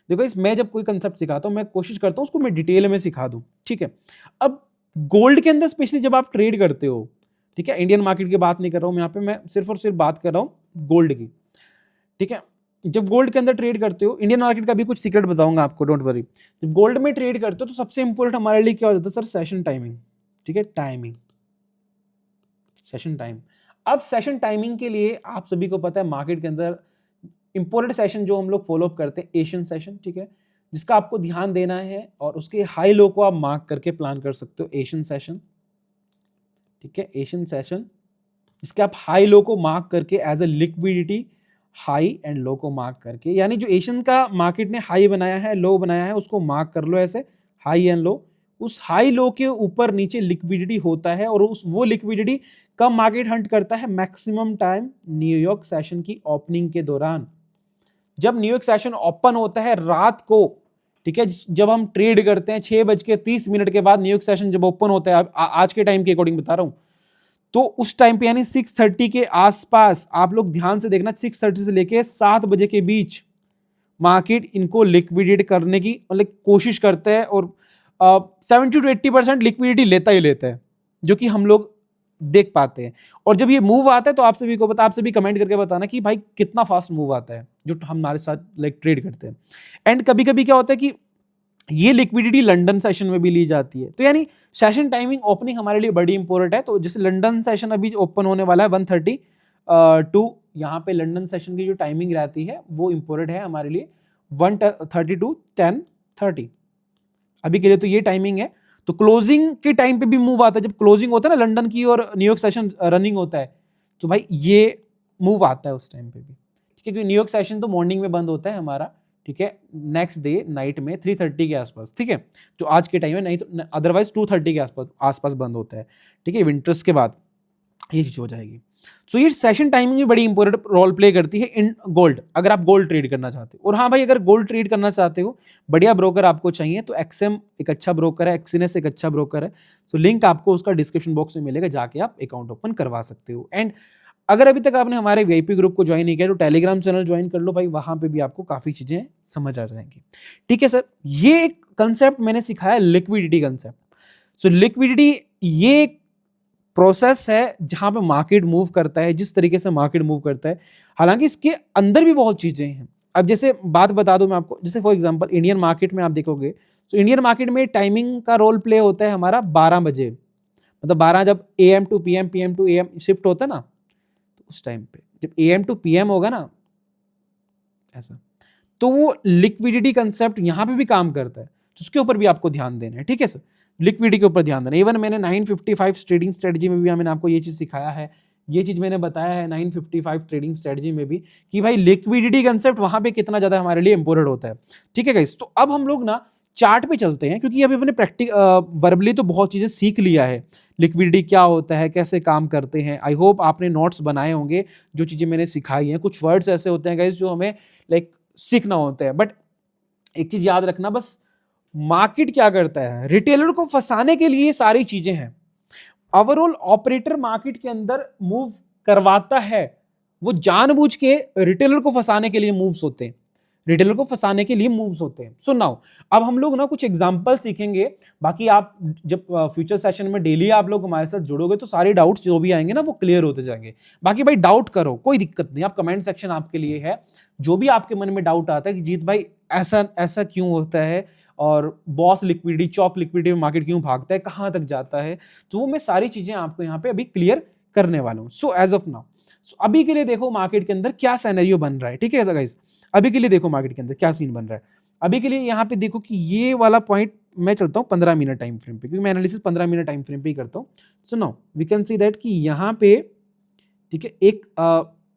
देखो मैं जब कोई कंसेप्ट सिखाता हूं मैं कोशिश करता हूं उसको मैं डिटेल में सिखा दूं, ठीक है। अब गोल्ड के अंदर स्पेशली जब आप ट्रेड करते हो, ठीक है, इंडियन मार्केट की बात नहीं कर रहा हूं मैं यहाँ पे, मैं सिर्फ और सिर्फ बात कर रहा हूं गोल्ड की, ठीक है। जब गोल्ड के अंदर ट्रेड करते हो, इंडियन मार्केट का भी कुछ सीक्रेट बताऊंगा आपको, डोंट वरी। जब गोल्ड में ट्रेड करते हो तो सबसे इंपॉर्टेंट हमारे लिए क्या हो जाता है सर? सेशन टाइमिंग, ठीक है, टाइमिंग, सेशन टाइम। अब सेशन टाइमिंग के लिए आप सभी को पता है मार्केट के अंदर इंपॉर्टेंट सेशन जो हम लोग फॉलो अप करते हैं, एशियन सेशन, ठीक है, जिसका आपको ध्यान देना है और उसके हाई लो को आप मार्क करके प्लान कर सकते हो। एशियन सेशन, ठीक है, एशियन सेशन, इसके आप हाई लो को मार्क करके as a liquidity high and low को मार्क करके, यानी जो एशियन का मार्केट ने हाई बनाया है, लो बनाया है, उसको मार्क कर लो ऐसे, हाई एंड लो। उस हाई लो के ऊपर नीचे लिक्विडिटी होता है और उस वो लिक्विडिटी कब मार्केट हंट करता है? मैक्सिमम टाइम न्यूयॉर्क सेशन की ओपनिंग के दौरान। जब न्यूयॉर्क सेशन ओपन होता है रात को, ठीक है, जब हम ट्रेड करते हैं 6:30 के बाद न्यूयॉर्क सेशन जब ओपन होता है, आज के टाइम के अकॉर्डिंग बता रहा हूं, तो उस टाइम पे यानी 6:30 के आसपास आप लोग ध्यान से देखना, 6:30 से लेके 7 बजे के बीच मार्केट इनको लिक्विडेट करने की मतलब कोशिश करता है और 70 to 80% लिक्विडिटी लेता ही लेता है, जो कि हम लोग देख पाते हैं। और जब ये मूव आता है तो आप सभी को बता, आप सभी कमेंट करके बताना कि भाई कितना फास्ट मूव आता है जो हमारे साथ लाइक ट्रेड करते हैं। एंड कभी कभी क्या होता है कि ये लिक्विडिटी लंदन सेशन में भी ली जाती है, तो यानी सेशन टाइमिंग ओपनिंग हमारे लिए बड़ी इंपॉर्टेंट है। तो जैसे लंदन सेशन अभी ओपन होने वाला है 1:30 टू, यहाँ पे लंदन सेशन की जो टाइमिंग रहती है वो इंपॉर्टेंट है हमारे लिए, 1:30 to 10:30 अभी के लिए तो ये टाइमिंग है। तो क्लोजिंग के टाइम पे भी मूव आता है, जब क्लोजिंग होता है ना लंदन की और न्यूयॉर्क सेशन रनिंग होता है, तो भाई ये मूव आता है उस टाइम पे भी, ठीक है, क्योंकि न्यूयॉर्क सेशन तो मॉर्निंग में बंद होता है हमारा, ठीक है, नेक्स्ट डे नाइट में 3:30 के आसपास, ठीक है, जो आज के टाइम है, नहीं तो अदरवाइज 2:30 के आसपास बंद होता है, ठीक है, विंटर्स के बाद ये चीज हो जाएगी। सो ये सेशन टाइमिंग भी बड़ी इंपॉर्टेंट रोल प्ले करती है इन गोल्ड, अगर आप गोल्ड ट्रेड करना चाहते हो। और हाँ भाई, अगर गोल्ड ट्रेड करना चाहते हो, बढ़िया ब्रोकर आपको चाहिए तो एक्सएम एक अच्छा ब्रोकर है, एक्सीनेस एक अच्छा ब्रोकर है। सो लिंक आपको उसका डिस्क्रिप्शन बॉक्स में मिलेगा, जाके आप अकाउंट ओपन करवा सकते हो। एंड अगर अभी तक आपने हमारे वीआईपी ग्रुप को ज्वाइन नहीं किया तो टेलीग्राम चैनल ज्वाइन कर लो भाई, वहां पे भी आपको काफी चीजें समझ आ जाएंगी, ठीक है सर। ये एक कंसेप्ट मैंने सिखाया, लिक्विडिटी कंसेप्ट। सो लिक्विडिटी ये प्रोसेस है जहां पे मार्केट मूव करता है, जिस तरीके से मार्केट मूव करता है, हालांकि इसके अंदर भी बहुत चीजें हैं। अब जैसे बात बता दूं मैं आपको, जैसे फॉर एग्जांपल इंडियन मार्केट में आप देखोगे तो इंडियन मार्केट में टाइमिंग का रोल प्ले होता है हमारा 12 बजे, मतलब 12 जब AM to PM, PM to AM shift होता है ना, तो उस टाइम पे जब AM टू PM होगा ना ऐसा, तो वो लिक्विडिटी कंसेप्ट यहां पे भी काम करता है, तो उसके ऊपर भी आपको ध्यान देना है, ठीक है सर, लिक्विडिटी के ऊपर ध्यान देना। इवन मैंने 955 ट्रेडिंग स्ट्रेटजी में भी मैंने आपको ये चीज सिखाया है, ये चीज मैंने बताया है 955 ट्रेडिंग स्ट्रेटजी में भी, कि भाई लिक्विडिटी कंसेप्ट वहां पे कितना ज्यादा हमारे लिए इंपॉर्टेंट होता है, ठीक है गाइस। तो अब हम लोग ना चार्ट पे चलते हैं, क्योंकि अभी अपने प्रैक्टिक वर्बली तो बहुत चीजें सीख लिया है, लिक्विडिटी क्या होता है, कैसे काम करते हैं। आई होप आपने नोट्स बनाए होंगे, जो चीजें मैंने सिखाई हैं। कुछ वर्ड्स ऐसे होते हैं गाइस जो हमें लाइक सीखना होता है, बट एक चीज याद रखना बस, मार्केट क्या करता है, रिटेलर को फंसाने के लिए सारी चीजें हैं। ओवरऑल ऑपरेटर मार्केट के अंदर मूव करवाता है, वो जानबूझ के रिटेलर को फंसाने के लिए मूव्स होते हैं, रिटेलर को फंसाने के लिए मूव्स होते हैं। सो नाउ अब हम लोग ना कुछ एग्जांपल सीखेंगे। बाकी आप जब फ्यूचर सेशन में डेली आप लोग हमारे साथ जुड़ोगे तो सारे डाउट्स जो भी आएंगे ना वो क्लियर होते जाएंगे। बाकी भाई डाउट करो, कोई दिक्कत नहीं, आप कमेंट सेक्शन आपके लिए है। जो भी आपके मन में डाउट आता है कि जीत भाई ऐसा ऐसा क्यों होता है, और बॉस लिक्विडिटी, चॉप लिक्विडिटी में मार्केट क्यों भागता है, कहां तक जाता है, तो वो मैं सारी चीजें आपको यहाँ पे अभी क्लियर करने वाला हूं। सो एज ऑफ नाउ, अभी के लिए देखो मार्केट के अंदर क्या सिनेरियो बन रहा है, ठीक है गाइस। अभी के लिए देखो मार्केट के अंदर क्या सीन बन रहा है। अभी के लिए यहाँ पे देखो कि ये वाला पॉइंट मैं चलता हूँ 15 मिनट टाइम फ्रेम पे, क्योंकि मैं एनालिसिस 15 मिनट टाइम फ्रेम पे ही करता हूँ। So now we can see that कि यहाँ पे, ठीक है, एक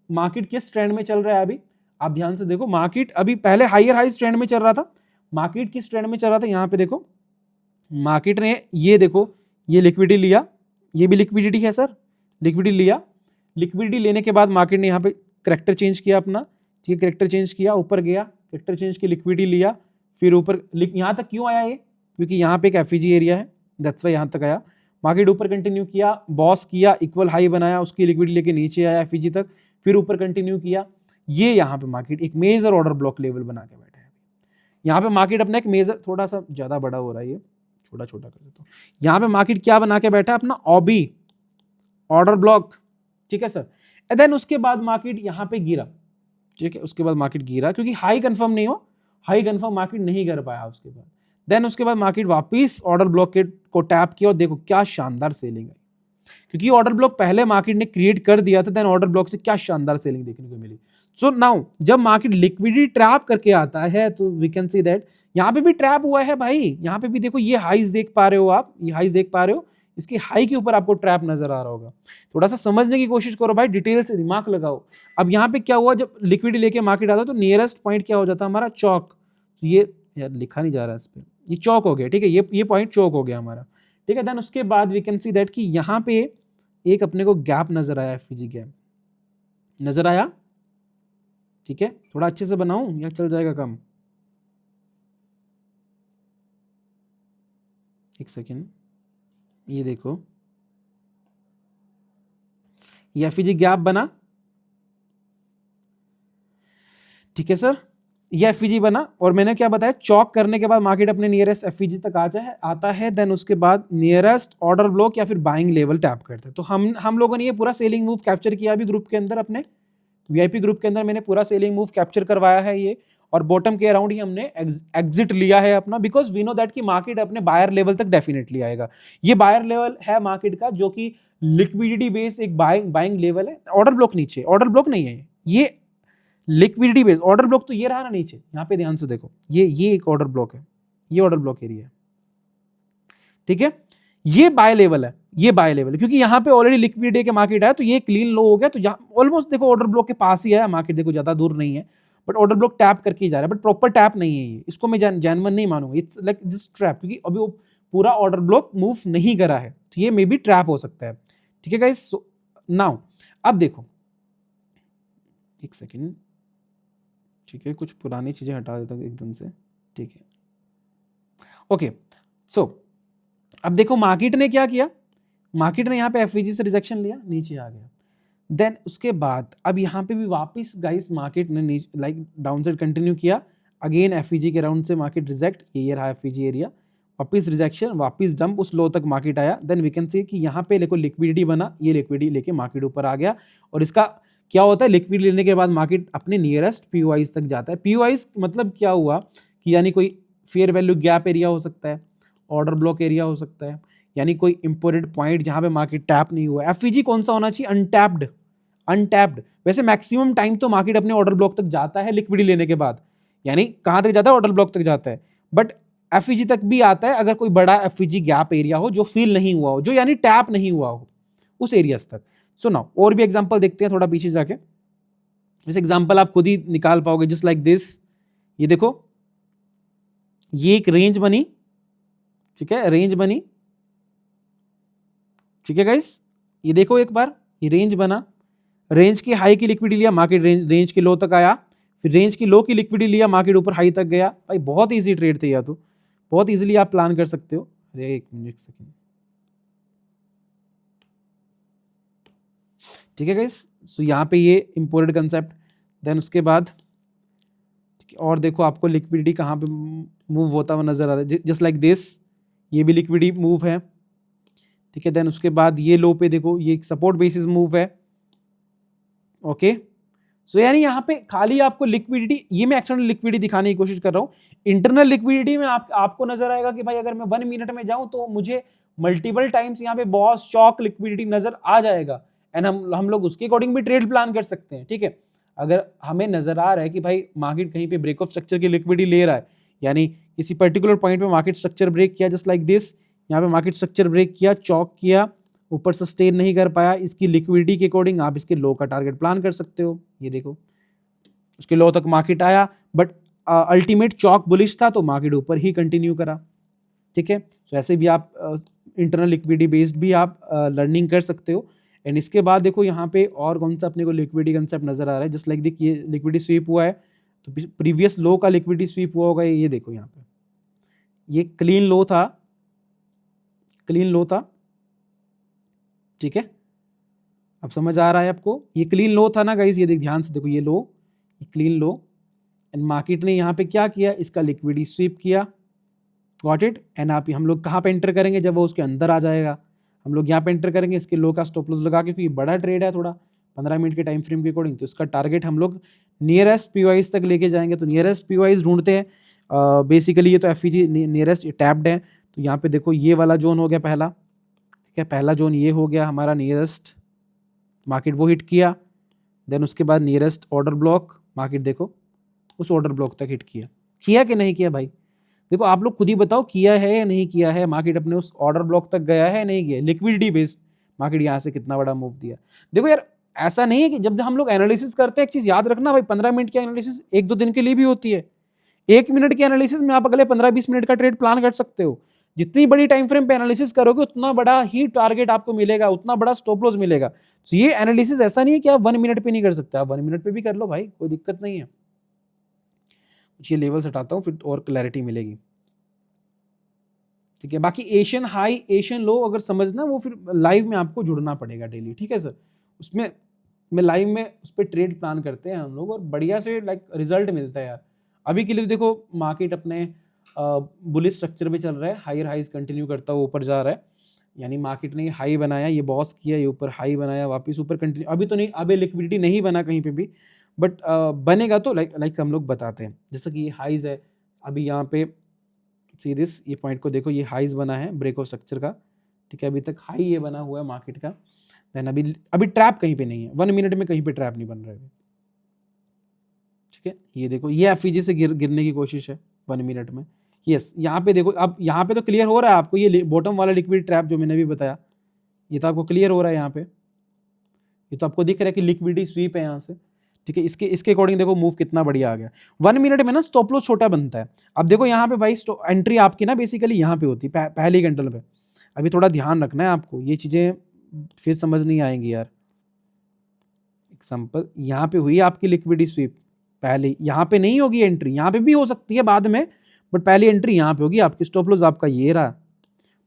मार्केट किस ट्रेंड में चल रहा है अभी आप ध्यान से देखो। मार्केट अभी पहले हायर हाई ट्रेंड में चल रहा था, मार्केट किस ट्रेंड में चल रहा था, यहाँ पे देखो मार्केट ने ये देखो ये लिक्विडिटी लिया, ये भी लिक्विडिटी है सर, लिक्विडिटी लिया, लिक्विडिटी लेने के बाद मार्केट ने यहाँ पे करेक्टर चेंज किया अपना, ठीक है, करेक्टर चेंज किया, ऊपर गया, करेक्टर चेंज की लिक्विडिटी लिया, फिर ऊपर यहाँ तक क्यों आया ये, क्योंकि यहाँ पे एक एफईजी एरिया है, दैट्स वाई यहाँ तक आया। मार्केट ऊपर कंटिन्यू किया, बॉस किया, इक्वल हाई बनाया, उसकी लिक्विडिटी लेके नीचे आया एफईजी तक, फिर ऊपर कंटिन्यू किया। ये यहाँ पे मार्केट एक मेजर ऑर्डर ब्लॉक लेवल बना के बैठा है। यहाँ पे मार्केट अपना एक मेजर, थोड़ा सा ज्यादा बड़ा हो रहा है ये, छोटा छोटा कर देता हूँ। यहाँ पे मार्केट क्या बना के बैठा है अपना, ऑबी, ऑर्डर ब्लॉक, ठीक है सर। एंड देन उसके बाद मार्केट यहाँ पे गिरा, ठीक है, उसके बाद मार्केट गिरा क्योंकि हाई कंफर्म नहीं हो, हाई कंफर्म मार्केट नहीं कर पाया उसके बाद। देन उसके बाद मार्केट वापस ऑर्डर ब्लॉक को टैप किया और देखो क्या शानदार सेलिंग है, क्योंकि ऑर्डर ब्लॉक पहले मार्केट ने क्रिएट कर दिया था। देन ऑर्डर ब्लॉक से क्या शानदार सेलिंग देखने को मिली। सो नाउ जब मार्केट लिक्विडिटी ट्रैप करके आता है तो वी कैन सी दैट यहाँ पे भी ट्रैप हुआ है भाई। यहाँ पे भी देखो ये हाईज देख पा रहे हो आप, ये हाईज देख पा रहे हो, इसकी हाई के ऊपर आपको ट्रैप नजर आ रहा होगा। थोड़ा सा समझने की कोशिश करो भाई, डिटेल से दिमाग लगाओ। अब यहाँ पे क्या हुआ, जब लिक्विडिटी लेके मार्केट आता तो नियरेस्ट पॉइंट क्या हो जाता हमारा, चौक। तो ये यार लिखा नहीं जा रहा है इस पे, ये चौक हो गया, ठीक है, ये पॉइंट चौक हो गया हमारा, ठीक है। देन उसके बाद वी कैन सी दैट कि यहाँ पे एक अपने को गैप नजर आया, एफवीजी गैप नजर आया, ठीक है। थोड़ा अच्छे से बनाऊं या चल जाएगा काम, एक सेकेंड, ये देखो ये एफवीजी गैप बना, ठीक है सर, ये एफवीजी बना। और मैंने क्या बताया, चॉक करने के बाद मार्केट अपने नियरेस्ट एफवीजी तक आता है। देन उसके बाद नियरेस्ट ऑर्डर ब्लॉक या फिर बाइंग लेवल टैप करते हैं। तो हम लोगों ने ये पूरा सेलिंग मूव कैप्चर किया अभी ग्रुप के अंदर, अपने वीआईपी ग्रुप के अंदर मैंने पूरा सेलिंग मूव कैप्चर करवाया है ये। और बॉटम के अराउंड ही हमने एग्जिट लिया है अपना, बिकॉज वी नो दैट कि मार्केट अपने बायर लेवल तक डेफिनेटली आएगा। ये बायर लेवल है मार्केट का, जो कि लिक्विडिटी बेस एक बाइंग लेवल है। ऑर्डर ब्लॉक नीचे, ऑर्डर ब्लॉक नहीं है ये, लिक्विडिटी बेस ऑर्डर ब्लॉक तो ये रहा ना नीचे, यहाँ पे ध्यान से देखो, ये एक ऑर्डर ब्लॉक है, ये ऑर्डर ब्लॉक एरिया है, ठीक है। ये बाय लेवल है, ये बाय लेवल है, क्योंकि यहाँ पे ऑलरेडी लिक्विडिटी के मार्केट आया तो ये क्लीन लो हो गया। तो यहाँ ऑलमोस्ट देखो ऑर्डर ब्लॉक के पास ही है मार्केट, देखो ज्यादा दूर नहीं है, बट ऑर्डर ब्लॉक टैप करके ही जा रहा है, बट प्रॉपर टैप नहीं है ये, इसको मैं जेन्युइन नहीं मानूंगा, इट्स लाइक जस्ट ट्रैप, क्योंकि अभी वो पूरा ऑर्डर ब्लॉक मूव नहीं करा है, तो ये मे बी ट्रैप हो सकता है, ठीक है गाइस। नाउ अब देखो, एक सेकेंड, ठीक है, कुछ पुरानी चीजें हटा देता हूँ एकदम से, ठीक है, ओके। सो अब देखो मार्केट ने क्या किया, मार्केट ने यहाँ पे एफवीजी से रिजेक्शन लिया, नीचे आ गया। देन उसके बाद अब यहाँ पे भी वापस गाइस मार्केट ने लाइक डाउन साइड कंटिन्यू किया, अगेन एफवीजी के राउंड से मार्केट रिजेक्ट, ये रहा एफवीजी एरिया, वापस रिजेक्शन, वापस डंप, उस लो तक मार्केट आया। देन वी कैन सी कि यहाँ पे देखो लिक्विडिटी बना, ये लिक्विडिटी लेके मार्केट ऊपर आ गया। और इसका क्या होता है, लिक्विडिटी लेने के बाद मार्केट अपने नियरेस्ट पीओआईज तक जाता है। पीओआईज मतलब क्या हुआ कि यानी कोई फेयर वैल्यू गैप एरिया हो सकता है, ऑर्डर ब्लॉक एरिया हो सकता है, यानी कोई इंपोर्टेंट पॉइंट जहां पे मार्केट टैप नहीं हुआ। एफवीजी कौन सा होना चाहिए, अनटैप्ड, अनटैप्ड। वैसे मैक्सिमम टाइम तो मार्केट अपने ऑर्डर ब्लॉक तक जाता है लिक्विडिटी लेने के बाद, यानी कहां तक जाता है, ऑर्डर ब्लॉक तक जाता है, बट एफवीजी तक भी आता है अगर कोई बड़ा एफवीजी गैप एरिया हो जो फील नहीं हुआ हो, जो यानी टैप नहीं हुआ हो उस एरियाज तक। सो नाउ और भी एग्जांपल देखते हैं थोड़ा पीछे जाके, इस एग्जांपल आप खुद ही निकाल पाओगे, जस्ट लाइक दिस। ये देखो ये एक रेंज बनी, ठीक है, रेंज बनी, ठीक है गाइस, ये देखो एक बार, ये रेंज बना, रेंज की हाई की लिक्विडिटी लिया, मार्केट रेंज के लो तक आया, फिर रेंज की लो की लिक्विडिटी लिया, मार्केट ऊपर हाई तक गया। भाई बहुत इजी ट्रेड थे, या तो बहुत इजीली आप प्लान कर सकते हो। अरे एक मिनट सेकेंड, ठीक है गाइस। सो यहाँ पे ये इंपोर्टेड कंसेप्ट। देन उसके बाद और देखो आपको लिक्विडिटी कहाँ पे मूव होता हुआ नजर आ रहा है, जस्ट लाइक दिस, ये भी लिक्विडिटी मूव है, ठीक है। देन उसके बाद ये लो पे देखो, ये एक सपोर्ट बेसिस मूव है, ओके। सो यानी यहाँ पे खाली आपको लिक्विडिटी, ये मैं एक्सटर्नल लिक्विडिटी दिखाने की कोशिश कर रहा हूँ। इंटरनल लिक्विडिटी में आपको नजर आएगा कि भाई अगर मैं 1 मिनट में जाऊं तो मुझे मल्टीपल टाइम्स यहाँ पे बॉस चॉक लिक्विडिटी नजर आ जाएगा, एंड हम लोग उसके अकॉर्डिंग भी ट्रेड प्लान कर सकते हैं, ठीक है। अगर हमें नजर आ रहा है कि भाई मार्केट कहीं पे ब्रेक ऑफ स्ट्रक्चर की लिक्विडिटी ले रहा है, यानी किसी पर्टिकुलर पॉइंट पे मार्केट स्ट्रक्चर ब्रेक किया, जस्ट लाइक दिस, यहाँ पे मार्केट स्ट्रक्चर ब्रेक किया, चॉक किया, ऊपर सस्टेन नहीं कर पाया, इसकी लिक्विडिटी के अकॉर्डिंग आप इसके लो का टारगेट प्लान कर सकते हो। ये देखो उसके लो तक मार्केट आया, बट अल्टीमेट चॉक बुलिश था तो मार्केट ऊपर ही कंटिन्यू करा, ठीक है। तो ऐसे भी आप इंटरनल लिक्विडिटी बेस्ड भी आप लर्निंग कर सकते हो। एंड इसके बाद देखो यहाँ पे और कौन सा अपने को लिक्विडिटी कंसेप्ट नजर आ रहा है, जस्ट लाइक दिख, ये लिक्विडिटी स्वीप हुआ है, तो प्रीवियस लो का लिक्विडिटी स्वीप हुआ होगा, ये देखो यहाँ पे ये क्लीन लो था, क्लीन लो था, ठीक है। अब समझ आ रहा है आपको, ये क्लीन लो था ना गाइस, ये देख ध्यान से देखो, ये लो, ये क्लीन लो, एंड मार्केट ने यहाँ पे क्या किया, इसका लिक्विडिटी स्वीप किया, गॉट इट। एंड आप हम लोग कहाँ पे एंटर करेंगे, जब वो उसके अंदर आ जाएगा हम लोग यहाँ पे एंटर करेंगे इसके लो का स्टॉप लॉस लगा के, क्योंकि बड़ा ट्रेड है थोड़ा 15 मिनट के टाइम फ्रेम के अकॉर्डिंग, तो इसका टारगेट हम लोग नियरेस्ट पीवाइज तक लेके जाएंगे। तो नियरेस्ट पीवाइज ढूंढते हैं, बेसिकली ये तो एफईजी नियरेस्ट टैप्ड है, तो यहाँ पे देखो ये वाला जोन हो गया पहला, ठीक है, पहला जोन ये हो गया हमारा नियरेस्ट, मार्केट वो हिट किया। देन उसके बाद नियरेस्ट ऑर्डर ब्लॉक, मार्केट देखो उस ऑर्डर ब्लॉक तक हिट किया कि नहीं किया भाई, देखो आप लोग खुद ही बताओ किया है या नहीं किया है, मार्केट अपने उस ऑर्डर ब्लॉक तक गया है नहीं गया, लिक्विडिटी बेस्ड मार्केट यहाँ से कितना बड़ा मूव दिया। देखो यार ऐसा नहीं है कि जब हम लोग एनालिसिस करते हैं, एक चीज याद रखना भाई, 15 मिनट की एनालिसिस 1-2 दिन के लिए भी होती है, 1 मिनट की एनालिसिस में आप अगले 15-20 मिनट का ट्रेड प्लान कर सकते हो। जितनी बड़ी टाइम फ्रेम पे एनालिसिस करोगे उतना बड़ा ही टारगेट आपको मिलेगा, उतना बड़ा स्टॉप लॉस मिलेगा। तो ये एनालिसिस ऐसा नहीं है कि आप 1 मिनट पे नहीं कर सकते, आप 1 मिनट पे भी कर लो भाई, कोई दिक्कत नहीं है। ये लेवल्स हटाता हूँ फिर और क्लैरिटी मिलेगी, ठीक है। बाकी एशियन हाई एशियन लो अगर समझना, वो फिर लाइव में आपको जुड़ना पड़ेगा डेली, ठीक है सर। उसमें मैं लाइव में उस पर ट्रेड प्लान करते हैं हम लोग और बढ़िया से लाइक रिजल्ट मिलता है यार। अभी के लिए देखो मार्केट अपने बुलिश स्ट्रक्चर में चल रहा है, हायर हाइज कंटिन्यू करता हुआ ऊपर जा रहा है, यानी मार्केट ने हाई बनाया, ये बॉस किया, ये ऊपर हाई बनाया, वापस ऊपर कंटिन्यू, अभी तो नहीं, अभी लिक्विडिटी नहीं बना कहीं पे भी, बट बनेगा तो लाइक हम लोग बताते हैं। जैसा कि ये हाइज है अभी यहाँ पे, सी दिस, ये पॉइंट को देखो, ये हाइज बना है ब्रेक ऑफ स्ट्रक्चर का, ठीक है, अभी तक हाई ये बना हुआ है मार्केट का। देन अभी ट्रैप कहीं पे नहीं है, 1 मिनट में कहीं पे ट्रैप नहीं बन रहा है, ठीक है। ये देखो ये एफईजी से गिरने की कोशिश है 1 मिनट में, यस यहाँ पे देखो, अब यहाँ पे तो क्लियर हो रहा है आपको, ये बॉटम वाला लिक्विड ट्रैप जो मैंने भी बताया, ये तो आपको क्लियर हो रहा है यहाँ पे, ये तो आपको दिख रहा है कि लिक्विडिटी स्वीप है यहाँ से, ठीक है। इसके अकॉर्डिंग देखो मूव कितना बढ़िया आ गया। 1 मिनट में ना स्टॉप लॉस छोटा बनता है। अब देखो यहाँ पे भाई एंट्री आपकी ना बेसिकली यहाँ पे होती है पहली कैंडल पे, अभी थोड़ा ध्यान रखना है आपको, ये चीजें फिर समझ नहीं आएंगी यार। एग्जाम्पल यहाँ पे हुई आपकी लिक्विडिटी स्वीप, पहले यहाँ पे नहीं होगी एंट्री, यहाँ पे भी हो सकती है बाद में, बट पहली एंट्री यहाँ पे होगी आपकी, स्टॉप लॉस आपका ये रहा,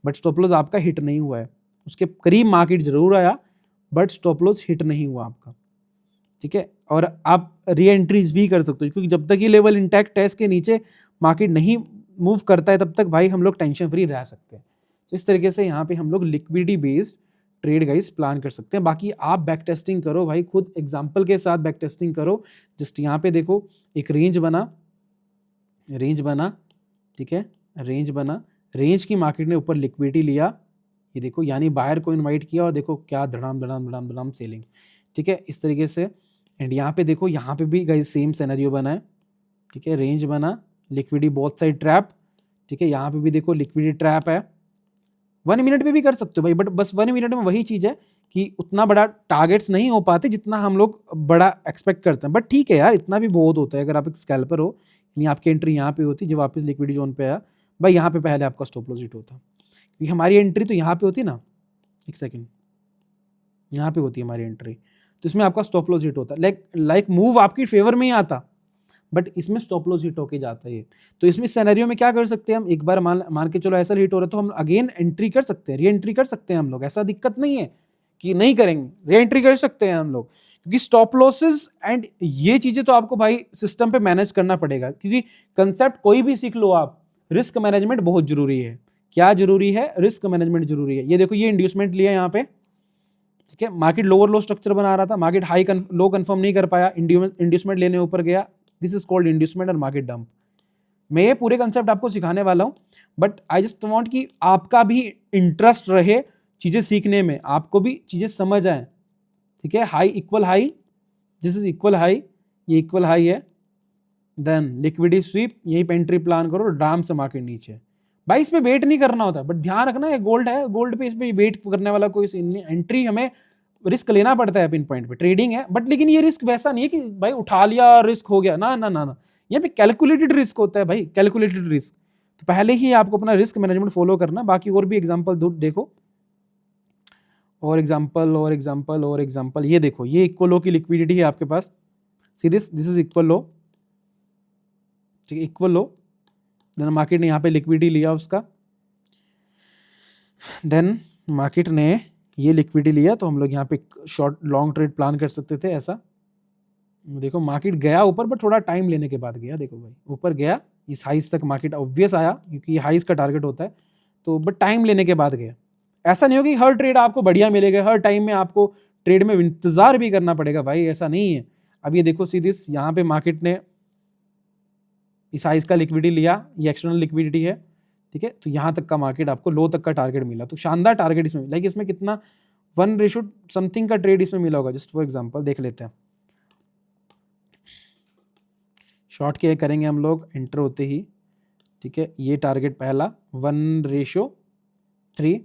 बट स्टॉप लॉस आपका हिट नहीं हुआ है, उसके करीब मार्केट जरूर आया बट स्टॉप लॉस हिट नहीं हुआ आपका, ठीक है। और आप री एंट्रीज भी कर सकते हो, क्योंकि जब तक ये लेवल इंटैक्ट है इसके नीचे मार्केट नहीं मूव करता है तब तक भाई हम लोग टेंशन फ्री रह सकते हैं। तो इस तरीके से यहाँ पे हम लोग liquidity based trade guys plan कर सकते हैं। बाकी आप बैक टेस्टिंग करो भाई, खुद एग्जांपल के साथ बैक टेस्टिंग करो। जस्ट यहाँ पे देखो एक रेंज बना, ठीक है, रेंज बना, रेंज की मार्केट ने ऊपर लिक्विडिटी लिया, ये देखो, यानी बायर को इनवाइट किया और देखो क्या धड़ाम धड़ाम धड़ाम धड़ाम सेलिंग, ठीक है, इस तरीके से। एंड यहाँ पे देखो, यहाँ पे भी गाइस सेम सिनेरियो बना है, ठीक है, रेंज बना, लिक्विडिटी बोथ साइड ट्रैप, ठीक है, यहाँ पे भी देखो लिक्विडिटी ट्रैप है। 1 मिनट में भी कर सकते हो भाई, बट बस 1 मिनट में वही चीज है कि उतना बड़ा टारगेट्स नहीं हो पाते जितना हम लोग बड़ा एक्सपेक्ट करते हैं, बट ठीक है यार, इतना भी बहुत होता है। अगर आप एक स्कैल्पर हो, यानी आपकी एंट्री यहाँ पे होती, जब वापस लिक्विडिटी जोन पे आया भाई, यहाँ पे पहले आपका स्टॉप लॉस हिट होता, क्योंकि हमारी एंट्री तो यहाँ पे होती ना, एक सेकेंड, यहाँ पे होती है हमारी एंट्री, तो इसमें आपका स्टॉप लॉस हिट होता है, लाइक मूव आपकी फेवर में ही आता, बट इसमें स्टॉप लॉस हिट होके जाता है। तो इसमें सिनेरियो में क्या कर सकते हैं हम, एक बार मान के चलो ऐसा हिट हो रहा है तो हम अगेन एंट्री कर सकते हैं, री एंट्री कर सकते हैं हम लोग, ऐसा दिक्कत नहीं है कि नहीं करेंगे, री एंट्री कर सकते हैं हम लोग, क्योंकि स्टॉप लॉसेस एंड ये चीजें तो आपको भाई सिस्टम पे मैनेज करना पड़ेगा, क्योंकि कंसेप्ट कोई भी सीख लो आप, रिस्क मैनेजमेंट बहुत जरूरी है। क्या जरूरी है, रिस्क मैनेजमेंट जरूरी है। ये देखो ये इंड्यूसमेंट लिया यहाँ पे, ठीक है, मार्केट लोअर लो स्ट्रक्चर बना रहा था, मार्केट हाई लो कंफर्म नहीं कर पाया, इंड्यूसमेंट लेने ऊपर गया, दिस इज कॉल्ड इंड्यूसमेंट और मार्केट डंप। मैं ये पूरे कंसेप्ट आपको सिखाने वाला हूं, बट आई जस्ट वांट कि आपका भी इंटरेस्ट रहे चीजें सीखने में, आपको भी चीजें समझ आए, ठीक है। High equal high, this is equal high, ये इक्वल हाई है, देन लिक्विडिटी स्वीप, यही पे एंट्री प्लान करो, डाम से मार्केट नीचे। भाई इसमें वेट नहीं करना होता, बट ध्यान रखना ये गोल्ड है, गोल्ड पे इसमें वेट करने वाला कोई सीन नहीं, एंट्री हमें रिस्क लेना पड़ता है पिन पॉइंट पे, ट्रेडिंग है, बट लेकिन ये रिस्क वैसा नहीं है कि भाई उठा लिया रिस्क हो गया, ना ना ना ना, ये पे कैलकुलेटेड रिस्क होता है भाई, कैलकुलेटेड रिस्क। तो पहले ही आपको अपना रिस्क मैनेजमेंट फॉलो करना। बाकी और भी एग्जांपल देखो, और एग्जांपल और एग्जांपल और एग्जांपल, ये देखो ये इक्वल लो की लिक्विडिटी है आपके पास, सी दिस इज इक्वल लो, ठीक है, इक्वल लो, देन मार्केट ने यहाँ पे लिक्विडिटी लिया उसका, देन मार्केट ने ये लिक्विडिटी लिया, तो हम लोग यहाँ पे शॉर्ट लॉन्ग ट्रेड प्लान कर सकते थे ऐसा। देखो मार्केट गया ऊपर, बट थोड़ा टाइम लेने के बाद गया, देखो भाई ऊपर गया, इस हाइस तक मार्केट ऑब्वियस आया क्योंकि ये हाइस का टारगेट होता है, तो बट टाइम लेने के बाद गया। ऐसा नहीं हो कि हर ट्रेड आपको बढ़िया मिलेगा, हर टाइम में आपको ट्रेड में इंतजार भी करना पड़ेगा भाई, ऐसा नहीं है। अब ये देखो सीधे यहाँ पे मार्केट ने इस साइज का लिक्विडिटी लिया, ये एक्सटर्नल लिक्विडिटी है, ठीक है, तो यहाँ तक का मार्केट आपको लो तक का टारगेट मिला, तो शानदार टारगेट इसमें लाइक इसमें कितना 1 समथिंग का ट्रेड इसमें मिला होगा, जस्ट फॉर एग्जांपल देख लेते हैं। शॉर्ट के करेंगे हम लोग एंटर होते ही, ठीक है, ये टारगेट पहला 1:3,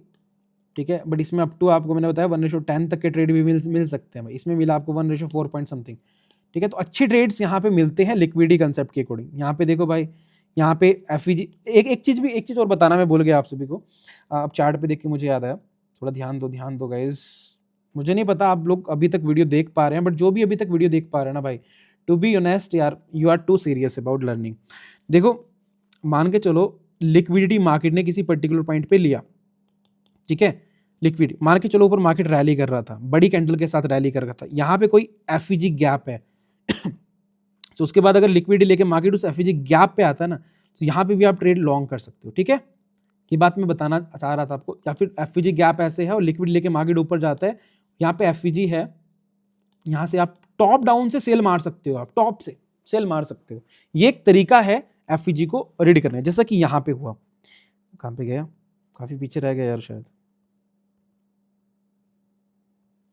ठीक है, बट इसमें अप टू आपको मैंने बताया 1:10 तक के ट्रेड भी मिल सकते हैं भाई, इसमें मिला आपको 1:4 पॉइंट समथिंग, ठीक है, तो अच्छे ट्रेड्स यहाँ पे मिलते हैं लिक्विडिटी कंसेप्ट के अकॉर्डिंग। यहाँ पे देखो भाई, यहाँ पे एफईजी एक चीज़ और बताना मैं भूल गया आप सभी को, अब चार्ट पे देख के मुझे याद आया, थोड़ा ध्यान दो गाइस, मुझे नहीं पता आप लोग अभी तक वीडियो देख पा रहे हैं, बट जो भी अभी तक वीडियो देख पा रहे हैं ना भाई, टू बी ऑनेस्ट यार, you are too serious about learning. देखो मान के चलो लिक्विडिटी मार्केट ने किसी पर्टिकुलर पॉइंट पे लिया, ठीक है, लिक्विड मान के चलो ऊपर मार्केट रैली कर रहा था, बड़ी कैंडल के साथ रैली कर रहा था, यहाँ पे कोई एफईजी गैप है तो उसके बाद अगर लिक्विडिटी लेके मार्केट उस एफईजी गैप पे आता है ना, तो यहाँ पे भी आप ट्रेड लॉन्ग कर सकते हो, ठीक है, ये बात मैं बताना चाह रहा था आपको। या फिर एफईजी गैप ऐसे है और लिक्विड लेके मार्केट ऊपर जाता है, यहाँ पे एफईजी है, यहाँ से आप टॉप डाउन से सेल मार सकते हो, आप टॉप से सेल मार सकते हो, ये एक तरीका है एफईजी को रीड करने, जैसा कि यहाँ पे हुआ। कहाँ पे गया, काफी पीछे रह गया यार शायद,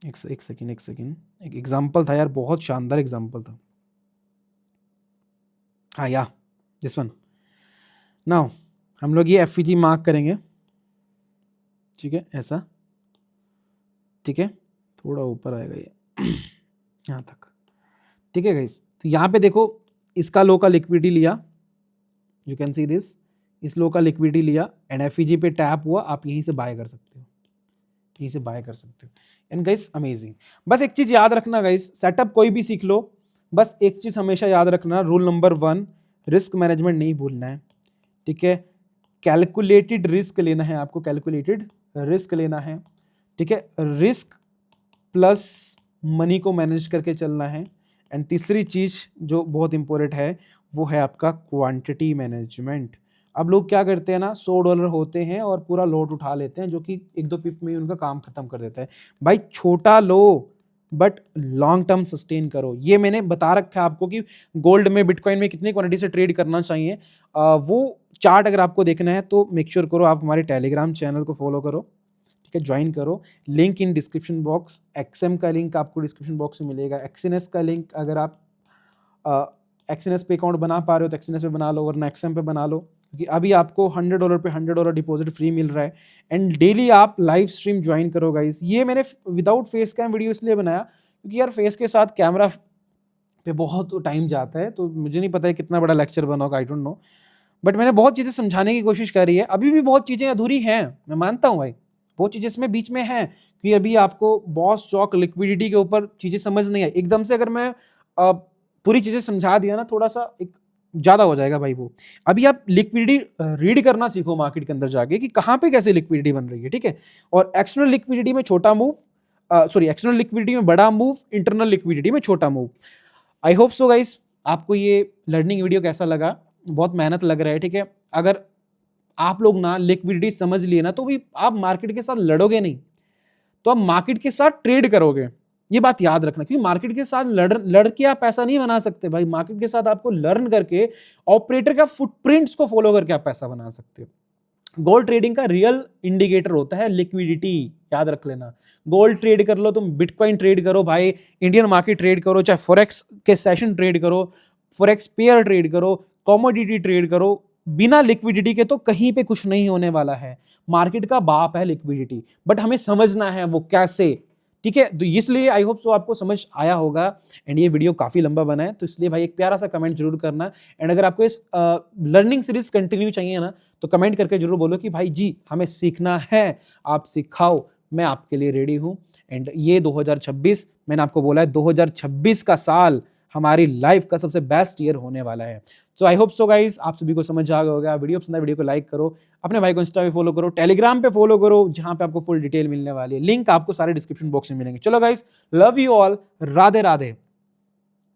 एक सेकंड, एक एग्जांपल था यार, बहुत शानदार एग्जांपल था, हाँ या दिस वन। नाउ हम लोग ये एफईजी मार्क करेंगे, ठीक है, ऐसा, ठीक है, थोड़ा ऊपर आएगा ये यहाँ तक, ठीक है गाइस, तो यहाँ पे देखो इसका लो का लिक्विडिटी लिया, यू कैन सी दिस, इस लो का लिक्विडिटी लिया एंड एफईजी पे टैप हुआ, आप यहीं से बाय कर सकते हो, यहीं से बाय कर सकते हो। एंड गाइस अमेजिंग, बस एक चीज याद रखना गाइस, सेटअप कोई भी सीख लो, बस एक चीज हमेशा याद रखना, रूल नंबर 1, रिस्क मैनेजमेंट नहीं भूलना है, ठीक है, कैलकुलेटेड रिस्क लेना है आपको, कैलकुलेटेड रिस्क लेना है, ठीक है, रिस्क प्लस मनी को मैनेज करके चलना है। एंड तीसरी चीज जो बहुत इंपॉर्टेंट है वो है आपका क्वांटिटी मैनेजमेंट। अब लोग क्या करते हैं ना, $100 होते हैं और पूरा लोड उठा लेते हैं, जो कि 1-2 पिप में ही उनका काम खत्म कर देता है। भाई छोटा लो बट लॉन्ग टर्म सस्टेन करो, ये मैंने बता रखा है आपको कि गोल्ड में, बिटकॉइन में कितनी क्वांटिटी से ट्रेड करना चाहिए, वो चार्ट अगर आपको देखना है तो मेक श्योर करो आप हमारे टेलीग्राम चैनल को फॉलो करो, ठीक है, ज्वाइन करो, link in description box, XM का लिंक आपको डिस्क्रिप्शन बॉक्स में मिलेगा, एक्सएनएस का लिंक अगर आप एक्सएनएस पे अकाउंट बना पा रहे हो तो एक्सएनएस पे बना लो, वरना एक्सएम पे बना लो, क्योंकि अभी आपको $100 पे $100 डिपॉजिट फ्री मिल रहा है। एंड डेली आप लाइव स्ट्रीम ज्वाइन करो गाइस, ये मैंने विदाउट फेस कैम वीडियो इसलिए बनाया क्योंकि यार फेस के साथ कैमरा पे बहुत टाइम जाता है, तो मुझे नहीं पता है कितना बड़ा लेक्चर बना होगा, आई डोंट नो, बट मैंने बहुत चीज़ें समझाने की कोशिश करी है, अभी भी बहुत चीज़ें अधूरी हैं, मैं मानता हूँ भाई, बहुत चीज़ें इसमें बीच में हैं कि अभी आपको बॉस स्टॉक लिक्विडिटी के ऊपर चीज़ें समझ नहीं आई, एकदम से अगर मैं पूरी चीज़ें समझा दिया ना, थोड़ा सा एक ज़्यादा हो जाएगा भाई वो। अभी आप लिक्विडिटी रीड करना सीखो मार्केट के अंदर जाके कि कहाँ पे कैसे लिक्विडिटी बन रही है, ठीक है, और एक्सटर्नल लिक्विडिटी में छोटा मूव, एक्सटर्नल लिक्विडिटी में बड़ा मूव, इंटरनल लिक्विडिटी में छोटा move. I hope so guys आपको ये लर्निंग वीडियो कैसा लगा, बहुत मेहनत लग रहा है, ठीक है, अगर आप लोग ना लिक्विडिटी समझ लिए ना तो भी आप मार्केट के साथ लड़ोगे नहीं, तो आप मार्केट के साथ ट्रेड करोगे, ये बात याद रखना, क्योंकि मार्केट के साथ लड़ के आप पैसा नहीं बना सकते भाई, मार्केट के साथ आपको लर्न करके ऑपरेटर का फुटप्रिंट्स को फॉलो करके आप पैसा बना सकते हो। गोल्ड ट्रेडिंग का रियल इंडिकेटर होता है लिक्विडिटी, याद रख लेना, गोल्ड ट्रेड कर लो, तुम बिटकॉइन ट्रेड करो भाई, इंडियन मार्केट ट्रेड करो, चाहे फॉरेक्स के सेशन ट्रेड करो, फॉरेक्स पेयर ट्रेड करो, कमोडिटी ट्रेड करो, बिना लिक्विडिटी के तो कहीं पे कुछ नहीं होने वाला है। मार्केट का बाप है लिक्विडिटी, बट हमें समझना है वो कैसे, ठीक है, तो इसलिए आई होप सो आपको समझ आया होगा। एंड ये वीडियो काफी लंबा बना है, तो इसलिए भाई एक प्यारा सा कमेंट जरूर करना। एंड अगर आपको इस लर्निंग सीरीज कंटिन्यू चाहिए ना, तो कमेंट करके जरूर बोलो कि भाई जी हमें सीखना है, आप सिखाओ, मैं आपके लिए रेडी हूं। एंड ये 2026, मैंने आपको बोला है 2026 का साल हमारी लाइफ का सबसे बेस्ट ईयर होने वाला है। सो आई होप सो गाइस आप सभी को समझ आ गया होगा। वीडियो पसंद है वीडियो को लाइक करो, अपने भाई को इंस्टा पे फॉलो करो, टेलीग्राम पे फॉलो करो, जहां पे आपको फुल डिटेल मिलने वाली है, लिंक आपको सारे डिस्क्रिप्शन बॉक्स में मिलेंगे। चलो guys, love you all, Radhe Radhe.